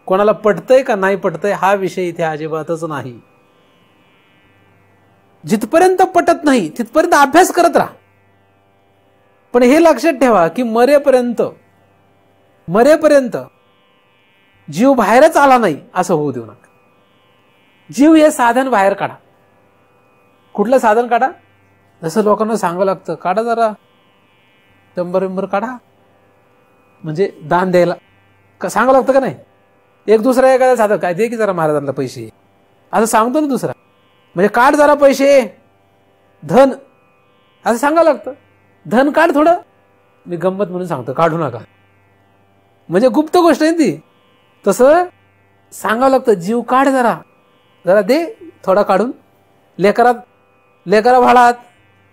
कोणाला पटतंय का नाही पटतंय हा विषय इथे अजिबातच नाही. जिथपर्यंत पटत नाही तिथपर्यंत अभ्यास करत राहा. पण हे लक्षात ठेवा की मरेपर्यंत जीव बाहेरच आला नाही असं होऊ देऊ नका. जीव हे साधन बाहेर काढा. कुठलं साधन काढा? जसं लोकांना सांगावं लागतं, काढा जरा 100 काढा, म्हणजे दान द्यायला सांगावं लागतं का नाही? एक दुसरा एखादा साधन, काय दे की जरा महाराजांना पैसे, असं सांगतो ना दुसरा, म्हणजे काढ जरा पैसे, धन, असं सांगावं लागतं. धन काढ थोडं, मी गंमत म्हणून सांगतो, काढू नका, म्हणजे गुप्त गोष्ट आहे ती. तसं सांगावं लागतं, जीव काढ जरा, जरा दे थोडा काढून, लेकरा भाडात,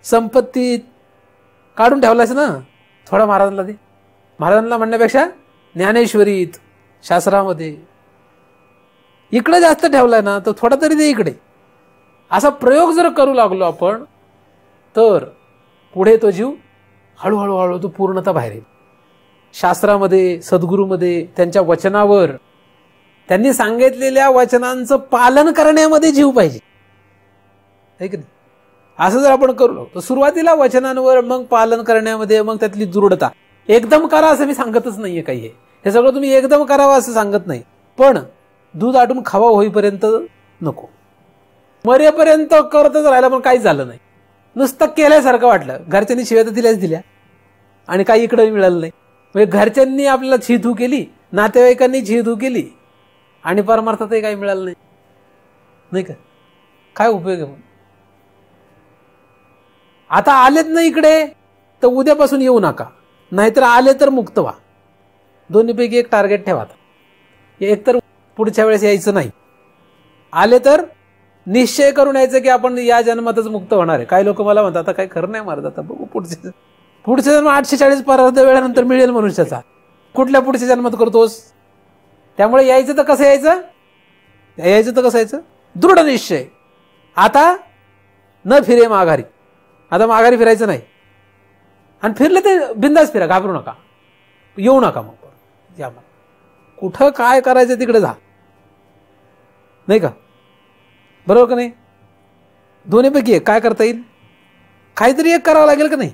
संपत्तीत काढून ठेवलायस ना, थोडा महाराजांना दे. महाराजांना म्हणण्यापेक्षा ज्ञानेश्वरीत, शास्त्रामध्ये इकडे जास्त ठेवलाय ना, तर थोडा तरी दे इकडे. असा प्रयोग जर करू लागलो आपण तर पुढे तो जीव हळूहळू तो पूर्णता बाहेर येईल. शास्त्रामध्ये, सद्गुरूमध्ये, त्यांच्या वचनावर, त्यांनी सांगितलेल्या वचनांचं पालन करण्यामध्ये जीव पाहिजे, है की नाही? असं जर आपण करू लागलो तर सुरुवातीला वचनांवर, मग पालन करण्यामध्ये, मग त्यातली दृढता. एकदम करा असं मी सांगतच नाहीये काही. हे सगळं तुम्ही एकदम करावं असं सांगत नाही, पण दूध आटून खावा होईपर्यंत नको. मरेपर्यंत करतच राहिला पण काहीच झालं नाही, नुसतं केल्यासारखं वाटलं. घरच्यांनी शिव्या तर दिल्या आणि काही इकडे मिळालं नाही. म्हणजे घरच्यांनी आपल्याला छीथू केली, नातेवाईकांनी छीथू केली आणि परमार्थातही काही मिळालं नाही का? काय उपयोग आहे? आता आलेत ना इकडे तर उद्यापासून येऊ नका, नाहीतर आले तर मुक्त व्हा. दोन्हीपैकी एक टार्गेट ठेवा. एक तर पुढच्या वेळेस यायचं नाही, आले तर निश्चय करून यायचं की आपण या जन्मातच मुक्त होणार आहे. काही लोक मला म्हणतात आता काही खरं नाही महाराज, आता बघू पुढच्या जन्म 840 परार्ध वेळानंतर मिळेल मनुष्याचा, कुठल्या पुढच्या जन्मात करतोस? त्यामुळे यायचं तर कसं यायचं? दृढ निश्चय. आता न फिरे माघारी, आता माघारी फिरायचं नाही. आणि फिरलं ते बिंदास फिरा, घाबरू नका, येऊ नका. मग या कुठं काय करायचं तिकडे जा, नाही का? बरोबर का नाही? दोन्हीपैकी एक काय करता येईल, काहीतरी एक करावं लागेल का नाही?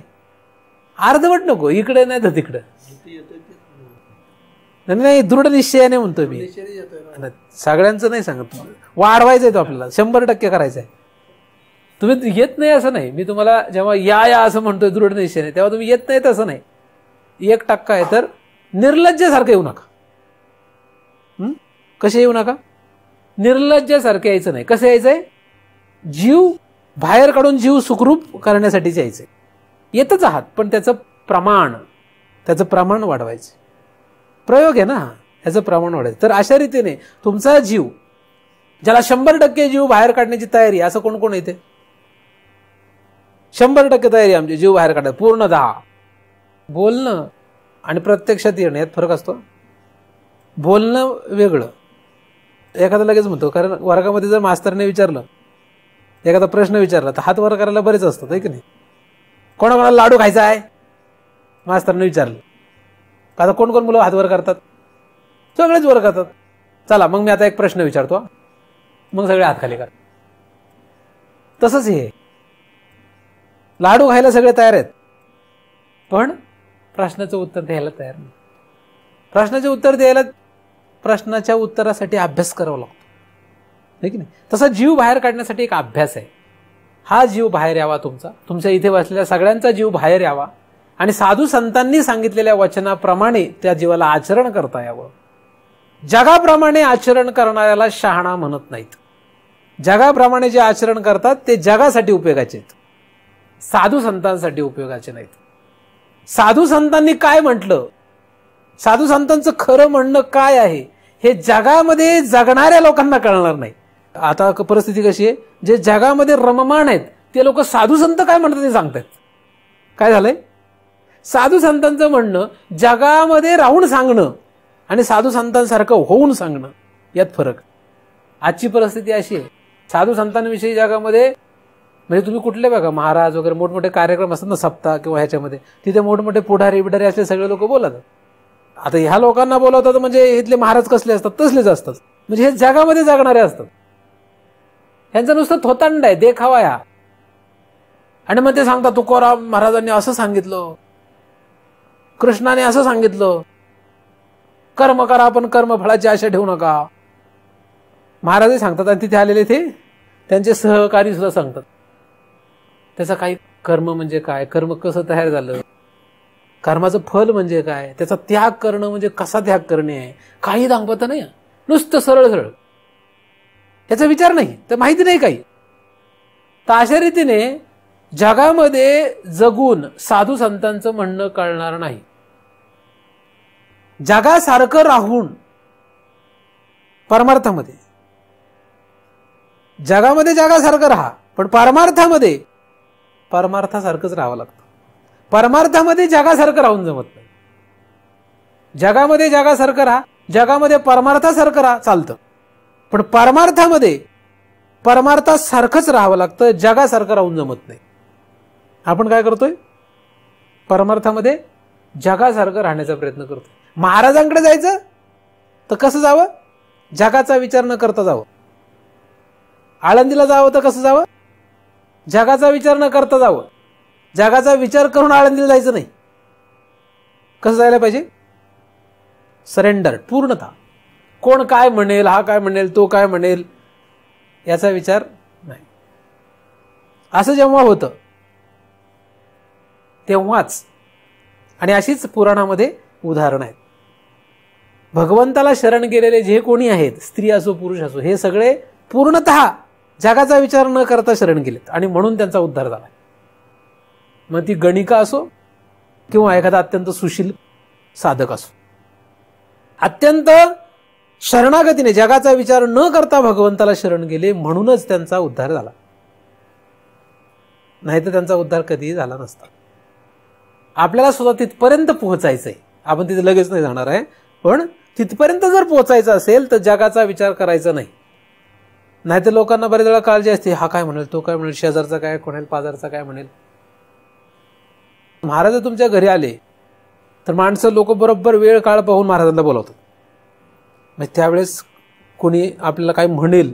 अर्धवट नको, इकडे नाही तर तिकडे. नाही, दृढ निश्चयाने म्हणतोय मी, सगळ्यांचं नाही सांगत. वाढवायचंय तो आपल्याला, 100% करायचं आहे. तुम्ही येत नाही असं नाही, मी तुम्हाला जेव्हा या असं म्हणतोय दृढ निश्चयाने, तेव्हा तुम्ही येत नाही तसं नाही. 1% आहे तर निर्लज्जासारखं येऊ नका. कसे येऊ नका? निर्लज्जासारखं यायचं नाही. कसं यायचंय? जीव बाहेर काढून जीव सुखरूप करण्यासाठीच यायचंय. येतच आहात, पण त्याचं प्रमाण वाढवायचं. प्रयोग आहे ना, याचं प्रमाण वाढायचं. तर अशा रीतीने तुमचा जीव, ज्याला 100% जीव बाहेर काढण्याची तयारी, असं कोण कोण येते? 100% तयारी आमची जीव बाहेर काढायला, पूर्णतः. बोलणं आणि प्रत्यक्षात येणं यात फरक असतो. बोलणं वेगळं. एखादा लगेच म्हणतो, कारण वर्गामध्ये जर मास्तरने विचारलं, एखादा प्रश्न विचारला, तर हात वर करायला बरेच असतात, आहे की नाही? कोणाकोणाला लाडू खायचा आहे मास्तरने विचारलं, आता कोण कोण मुलं हात वर करतात? सगळेच वर करतात. चला मग मी आता एक प्रश्न विचारतो, मग सगळे हात खाली करतात. तसंच हे लाडू खायला सगळे तयार आहेत, पण प्रश्नाचं उत्तर द्यायला तयार नाही. प्रश्नाच्या उत्तरासाठी अभ्यास करावा लागतो, नाही की नाही? तसा जीव बाहेर काढण्यासाठी एक अभ्यास आहे. हा जीव बाहेर यावा, तुमच्या इथे बसलेल्या सगळ्यांचा जीव बाहेर यावा आणि साधू संतांनी सांगितलेल्या वचनाप्रमाणे त्या जीवाला आचरण करता यावं. जगाप्रमाणे आचरण करणाऱ्याला शहाणा म्हणत नाहीत. जगाप्रमाणे जे आचरण करतात ते जगासाठी उपयोगाचे आहेत, साधू संतांसाठी उपयोगाचे नाहीत. साधू संतांनी काय म्हटलं, साधू संतांचं खरं म्हणणं काय आहे, हे जगामध्ये जगणाऱ्या लोकांना कळणार नाही. आता परिस्थिती कशी आहे, जे जगामध्ये रममाण आहेत ते लोक साधू संत काय म्हणतात ते सांगतात. काय झालंय? साधू संतांचं म्हणणं जगामध्ये राहून सांगणं आणि साधू संतांसारखं होऊन सांगणं यात फरक. आजची परिस्थिती अशी आहे, साधू संतांविषयी जगामध्ये म्हणजे तुम्ही कुठले बघा, महाराज वगैरे मोठमोठे कार्यक्रम असतात ना, सप्ताह किंवा ह्याच्यामध्ये, तिथे मोठमोठे पुढारी बिढारी असले सगळे लोक बोलतात. आता ह्या लोकांना बोलवतात म्हणजे इथले महाराज कसले असतात तसलेच असतात, म्हणजे हे जगामध्ये जगणारे असतात. यांचं नुसतं थोतांड आहे, देखावा या. आणि मग ते सांगतात तुकोराम महाराजांनी असं सांगितलं, कृष्णाने असं सांगितलं, कर्म करा पण कर्मफळाची आशा ठेवू नका. महाराजही सांगतात आणि तिथे आलेले ते त्यांचे सहकारी सुद्धा सांगतात. त्याचा काही कर्म म्हणजे काय, कर्म कसं तयार झालं, कर्माचं फल म्हणजे काय, त्याचा त्याग करणं म्हणजे कसा त्याग करणे आहे, काही दाखवत नाही. नुसतं सरळ सरळ, त्याचा विचार नाही, तर माहिती नाही काही. तर अशा रीतीने जगामध्ये जगून साधू संतांचं म्हणणं कळणार नाही. जगासारखं राहून परमार्थामध्ये, जगामध्ये जगासारखं राहा पण परमार्थामध्ये परमार्थासारखंच राहावं लागतं. परमार्थामध्ये जगासारखं राहून जमत नाही. जगामध्ये जगासारखं राहा, जगामध्ये परमार्थासारखं राहा, चालतं. पण परमार्थामध्ये परमार्थासारखंच राहावं लागतं, जगासारखं राहून जमत नाही. आपण काय करतोय? परमार्थामध्ये जगासारखं राहण्याचा प्रयत्न करतोय. महाराजांकडे जायचं तर कसं जावं? जगाचा विचार न करता जावं. आळंदीला जावं तर कसं जावं? जगाचा विचार न करता जावं. जगाचा विचार करून आळंदीला जायचं नाही. कसं जायला पाहिजे? सरेंडर, पूर्णता. कोण काय म्हणेल, हा काय म्हणेल, तो काय म्हणेल, याचा विचार नाही. असं जेव्हा होतं तेव्हाच, आणि अशीच पुराणामध्ये उदाहरण आहेत. भगवंताला शरण गेलेले जे कोणी आहेत, स्त्री असो पुरुष असो, हे सगळे पूर्णतः जगाचा विचार न करता शरण गेलेत आणि म्हणून त्यांचा उद्धार झाला. मग ती गणिका असो किंवा एखादा अत्यंत सुशील साधक असो, अत्यंत शरणागतीने जगाचा विचार न करता भगवंताला शरण गेले म्हणूनच त्यांचा उद्धार झाला. नाहीतर त्यांचा उद्धार कधीही झाला नसता. आपल्याला सुद्धा तिथपर्यंत पोहोचायचंय. आपण तिथे लगेच नाही जाणार आहे, पण तिथपर्यंत जर पोहोचायचं असेल तर जगाचा विचार करायचा नाही. नाहीतर लोकांना बरेच वेळा काळजी असते, हा काय म्हणेल, तो काय म्हणेल, शेजारचा काय म्हणेल, पाजारचा काय म्हणेल. महाराज तुमच्या घरी आले तर माणसं लोक बरोबर वेळ काळ पाहून महाराजांना बोलावतात. म्हणजे त्यावेळेस कोणी आपल्याला काय म्हणेल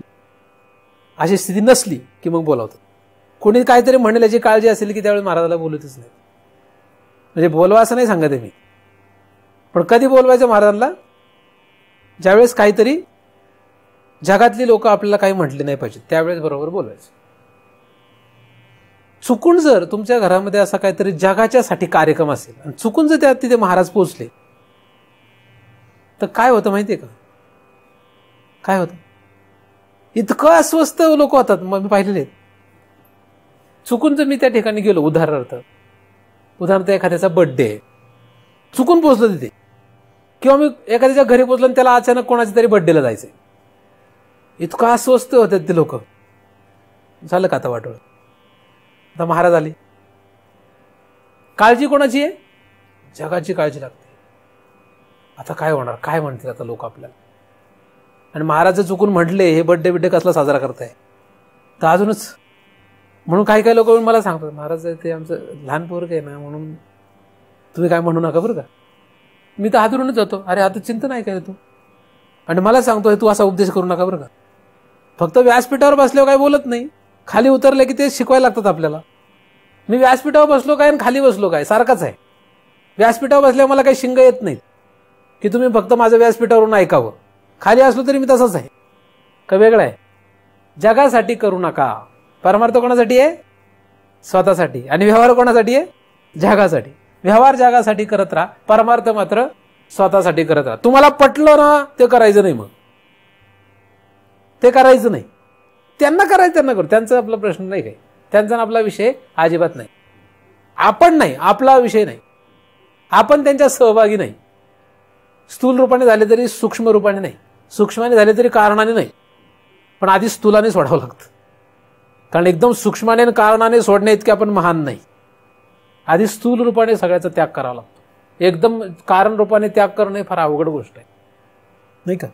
अशी स्थिती नसली की मग बोलावतात. कोणी काहीतरी म्हणेल याची काळजी असेल की त्यावेळेस महाराजाला बोलतच नाही. म्हणजे बोलवा असं नाही सांगत आहे मी, पण कधी बोलवायचं महाराजांना? ज्यावेळेस काहीतरी जगातली लोक आपल्याला काही म्हटले नाही पाहिजे त्यावेळेस बरोबर बोलवायचं. चुकून जर तुमच्या घरामध्ये असा काहीतरी जगाच्यासाठी कार्यक्रम असेल आणि चुकून जर त्यात तिथे महाराज पोहोचले तर काय होतं माहितीये का? काय होतं? इतकं अस्वस्थ लोक होतात. मग मी पाहिलेले आहेत. चुकून जर मी त्या ठिकाणी गेलो, उदाहरणार्थ एखाद्याचा बर्थडे आहे, चुकून पोहोचलो तिथे, किंवा मी एखाद्याच्या घरी पोहोचलो आणि त्याला अचानक कोणाच्या तरी बर्थडेला जायचंय, इतकं अस्वस्थ होतात ते लोक. झालं का आता वाटोळ? आता महाराज आले. काळजी कोणाची आहे? जगाची काळजी लागते. आता काय होणार? काय म्हणतील आता लोक आपल्याला? आणि महाराज चुकून म्हटले हे बर्थडे कसला साजरा करताय तर अजूनच. म्हणून काही काही लोक मला सांगतात, महाराज ते आमचं लहान पोरग आहे ना, म्हणून तुम्ही काय म्हणू नका बरं का. मी तर हातरूनच जातो, अरे आता चिंता नाही काय तू, आणि मला सांगतोय तू असा उपदेश करू नका बरं का. फक्त व्यासपीठावर बसल्यावर काय बोलत नाही, खाली उतरले की ते शिकवायला लागतात आपल्याला. मी व्यासपीठावर बसलो काय आणि खाली बसलो काय सारखाच आहे. व्यासपीठावर बसल्यावर मला काही शिंग येत नाहीत की तुम्ही फक्त माझं व्यासपीठावरून ऐकावं. खाली असलो तरी मी तसाच आहे का वेगळं आहे? जगासाठी करू नका. परमार्थ कोणासाठी आहे? स्वतःसाठी. आणि व्यवहार कोणासाठी आहे? जगासाठी. व्यवहार जगासाठी करत राहा, परमार्थ मात्र स्वतःसाठी करत राहा. तुम्हाला पटलं ना ते करायचं नाही, मग ते करायचं नाही. त्यांना करायचं त्यांना करू, त्यांचा आपला प्रश्न नाही काही, त्यांचा आपला विषय अजिबात नाही. आपण नाही, आपला विषय नाही, आपण त्यांच्या सहभागी नाही. स्थूल रूपाने झाले तरी सूक्ष्म रूपाने नाही, सूक्ष्माने झाले तरी कारणाने नाही. पण आधी स्थूलाने सोडावं लागतं, कारण एकदम सूक्ष्माने आणि कारणाने सोडणे इतके आपण महान नाही. आधी स्थूल रूपाने सगळ्याचा त्याग करावा लागतो. एकदम कारण रूपाने त्याग करणं फार अवघड गोष्ट आहे, नाही का?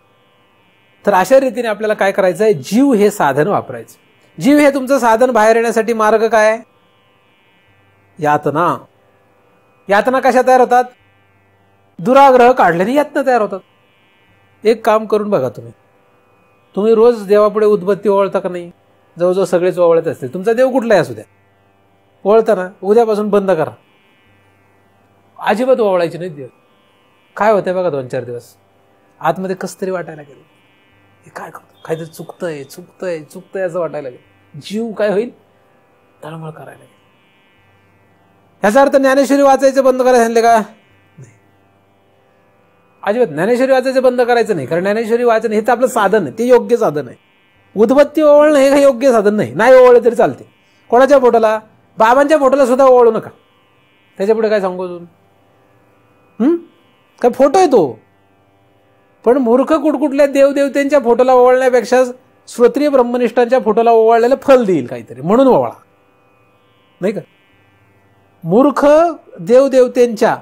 तर अशा रीतीने आपल्याला काय करायचं आहे? जीव हे साधन वापरायचं. जीव हे तुमचं साधन. बाहेर येण्यासाठी मार्ग काय? यातना. यातना कशा तयार होतात? दुराग्रह काढल्याने यातना तयार होतात. एक काम करून बघा, तुम्ही रोज देवापुढे उदबत्ती ओवाळता का नाही? जवळजवळ सगळेच ओवाळत असतील. तुमचा देव कुठलाही असू द्या, ओवाळता ना. उद्यापासून बंद करा, अजिबात ओवाळायची नाही देव. काय होतंय बघा, 2-4 दिवस आतमध्ये कस तरी वाटायला गेलं, हे काय करतो, काहीतरी चुकतंय चुकतंय चुकतंय असं वाटायला गेलं. जीव काय होईल? तळमळ करायला गेलं. ह्याचा अर्थ ज्ञानेश्वरी वाचायचं बंद करायला सांगितले का? नाही, अजिबात ज्ञानेश्वरी वाचायचं बंद करायचं नाही. कारण ज्ञानेश्वरी वाचन हे तर आपलं साधन आहे, ते योग्य साधन आहे. उदबत्ती ओवाळणं हे काही योग्य साधन नाही. नाही ओवाळले तरी चालते. कोणाच्या फोटोला? बाबांच्या फोटोला सुद्धा ओवाळू नका. त्याच्या पुढे काय सांगू अजून? काय फोटो आहे तो. पण मूर्ख कुठकुठल्या देवदेवतेंच्या फोटोला ओवाळण्यापेक्षा श्रोत्रिय ब्रह्मनिष्ठांच्या फोटोला ओवाळलेलं फल देईल काहीतरी, म्हणून ओवाळा, नाही का? मूर्ख देवदेवतेंच्या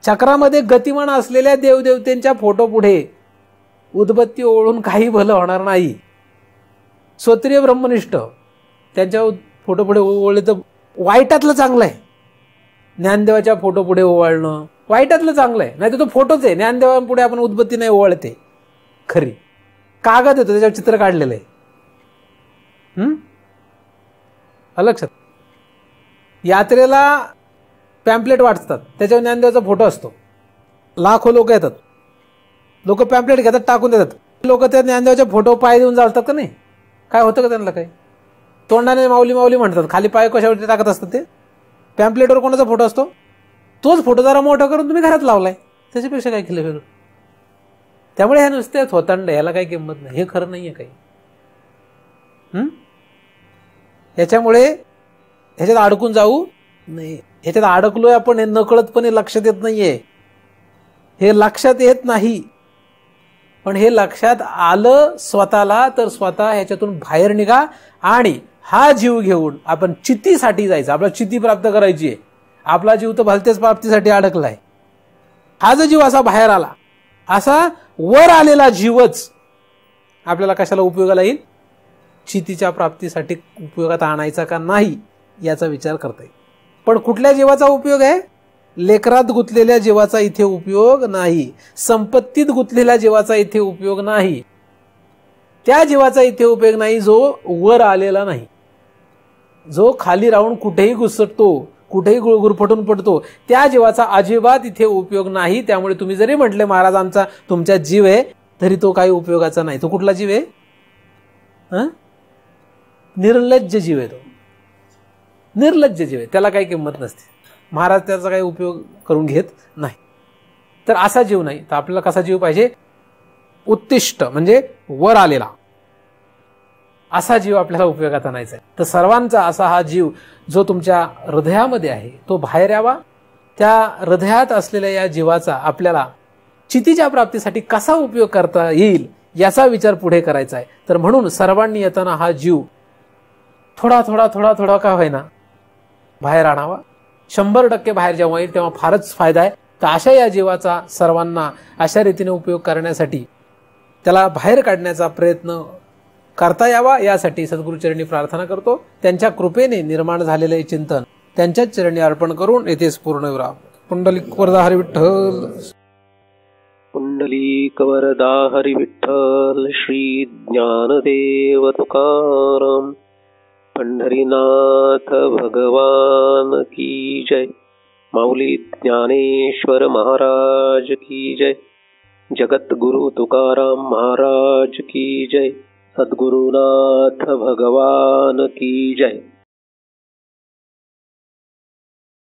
चक्रामध्ये गतिमान असलेल्या देवदेवतेंच्या फोटो पुढे उदबत्ती ओवाळून काही भलं होणार नाही. श्रोत्रिय ब्रह्मनिष्ठ त्यांच्या फोटो पुढे ओवाळले तर वाईटातलं चांगलं आहे. ज्ञानदेवाच्या फोटो पुढे ओवाळणं वाईटातलं चांगलं आहे. नाही तर तो फोटोच आहे. ज्ञानदेवापुढे आपण उदबत्ती नाही ओवाळते, खरी कागद येतो त्याच्यावर चित्र काढलेलं आहे. लक्षात. यात्रेला पॅम्पलेट वाटतात, त्याच्यावर ज्ञानदेवाचा फोटो असतो. लाखो लोक येतात, लोक पॅम्पलेट घेतात, टाकून देतात. लोक त्या ज्ञानदेवाच्या फोटो पाय देऊन चालतात का नाही? काय होतं का त्यांना? काही तोंडाने माऊली माऊली म्हणतात, खाली पाय कशावरती टाकत असतात. ते पॅम्पलेटवर कोणाचा फोटो असतो? तोच फोटो जरा मोठा करून तुम्ही घरात लावलाय, त्याच्यापेक्षा काय केलं वेगळं? त्यामुळे ह्या नुसत्या थोतांड, ह्याला काही किंमत नाही. हे खरं नाहीये काही. ह्याच्यामुळे ह्याच्यात अडकून जाऊ नाही. ह्याच्यात अडकलोय आपण हे नकळतपणे लक्षात येत नाहीये. हे लक्षात येत नाही, पण हे लक्षात आलं स्वतःला तर स्वतः ह्याच्यातून बाहेर निघा आणि हा जीव घेऊन आपण चित्तीसाठी जायचं. आपल्याला चित्ती प्राप्त करायची आहे. आपला जीव तर भलतेच प्राप्तीसाठी अडकलाय. हा जो जीव असा बाहेर आला, असा वर आलेला जीवच आपल्याला कशाला उपयोगाला येईल? चित्तीच्या प्राप्तीसाठी उपयोगात आणायचा का नाही याचा विचार करता येईल. पण कुठल्या जीवाचा उपयोग आहे? लेकरात गुंतलेल्या जीवाचा इथे उपयोग नाही, संपत्तीत गुंतलेल्या जीवाचा इथे उपयोग नाही, त्या जीवाचा इथे उपयोग नाही जो वर आलेला नाही, जो खाली राहून कुठेही घुसटतो, कुठेही गुरफटून पडतो, त्या जीवाचा अजिबात इथे उपयोग नाही. त्यामुळे तुम्ही जरी म्हटले महाराज आमचा तुमच्या जीव आहे, तरी तो काही उपयोगाचा नाही. तो कुठला जीव आहे? निर्लज्ज जीव आहे. तो निर्लज्ज जीव आहे, त्याला काही किंमत नसते. महाराज त्याचा काही उपयोग करून घेत नाही. तर असा जीव नाही. तर आपल्याला कसा जीव पाहिजे? उत्तिष्ठ म्हणजे वर आलेला, असा जीव आपल्याला उपयोगाचा नाहीच आहे. तर सर्वांचा असा हा जीव जो तुमच्या हृदयामध्ये आहे तो बाहेर यावा. त्या हृदयात असलेल्या या जीवाचा आपल्याला चितीच्या प्राप्तीसाठी कसा उपयोग करता येईल याचा विचार पुढे करायचा आहे. तर म्हणून सर्वांनी येताना हा जीव थोडा थोडा थोडा थोडा का होईना बाहेर आणावा. 100% बाहेर जेव्हा येईल तेव्हा फारच फायदा आहे. तर अशा या जीवाचा सर्वांना अशा रीतीने उपयोग करण्यासाठी, त्याला बाहेर काढण्याचा प्रयत्न करता यावा, यासाठी सद्गुरुचरणी प्रार्थना करतो. त्यांच्या कृपेने निर्माण झालेले चिंतन त्यांच्याच चरणी अर्पण करून येथेच पूर्ण विराम. पुंडलिक वरदा हरी विठ्ठल. पुंडलिक वरदा हरी विठ्ठल. श्री ज्ञानदेव तुकाराम. पंढरीनाथ भगवान की जय. माऊली ज्ञानेश्वर महाराज की जय. जगद्गुरु तुकाराम महाराज की जय. सद्गुरुनाथ भगवान की जय.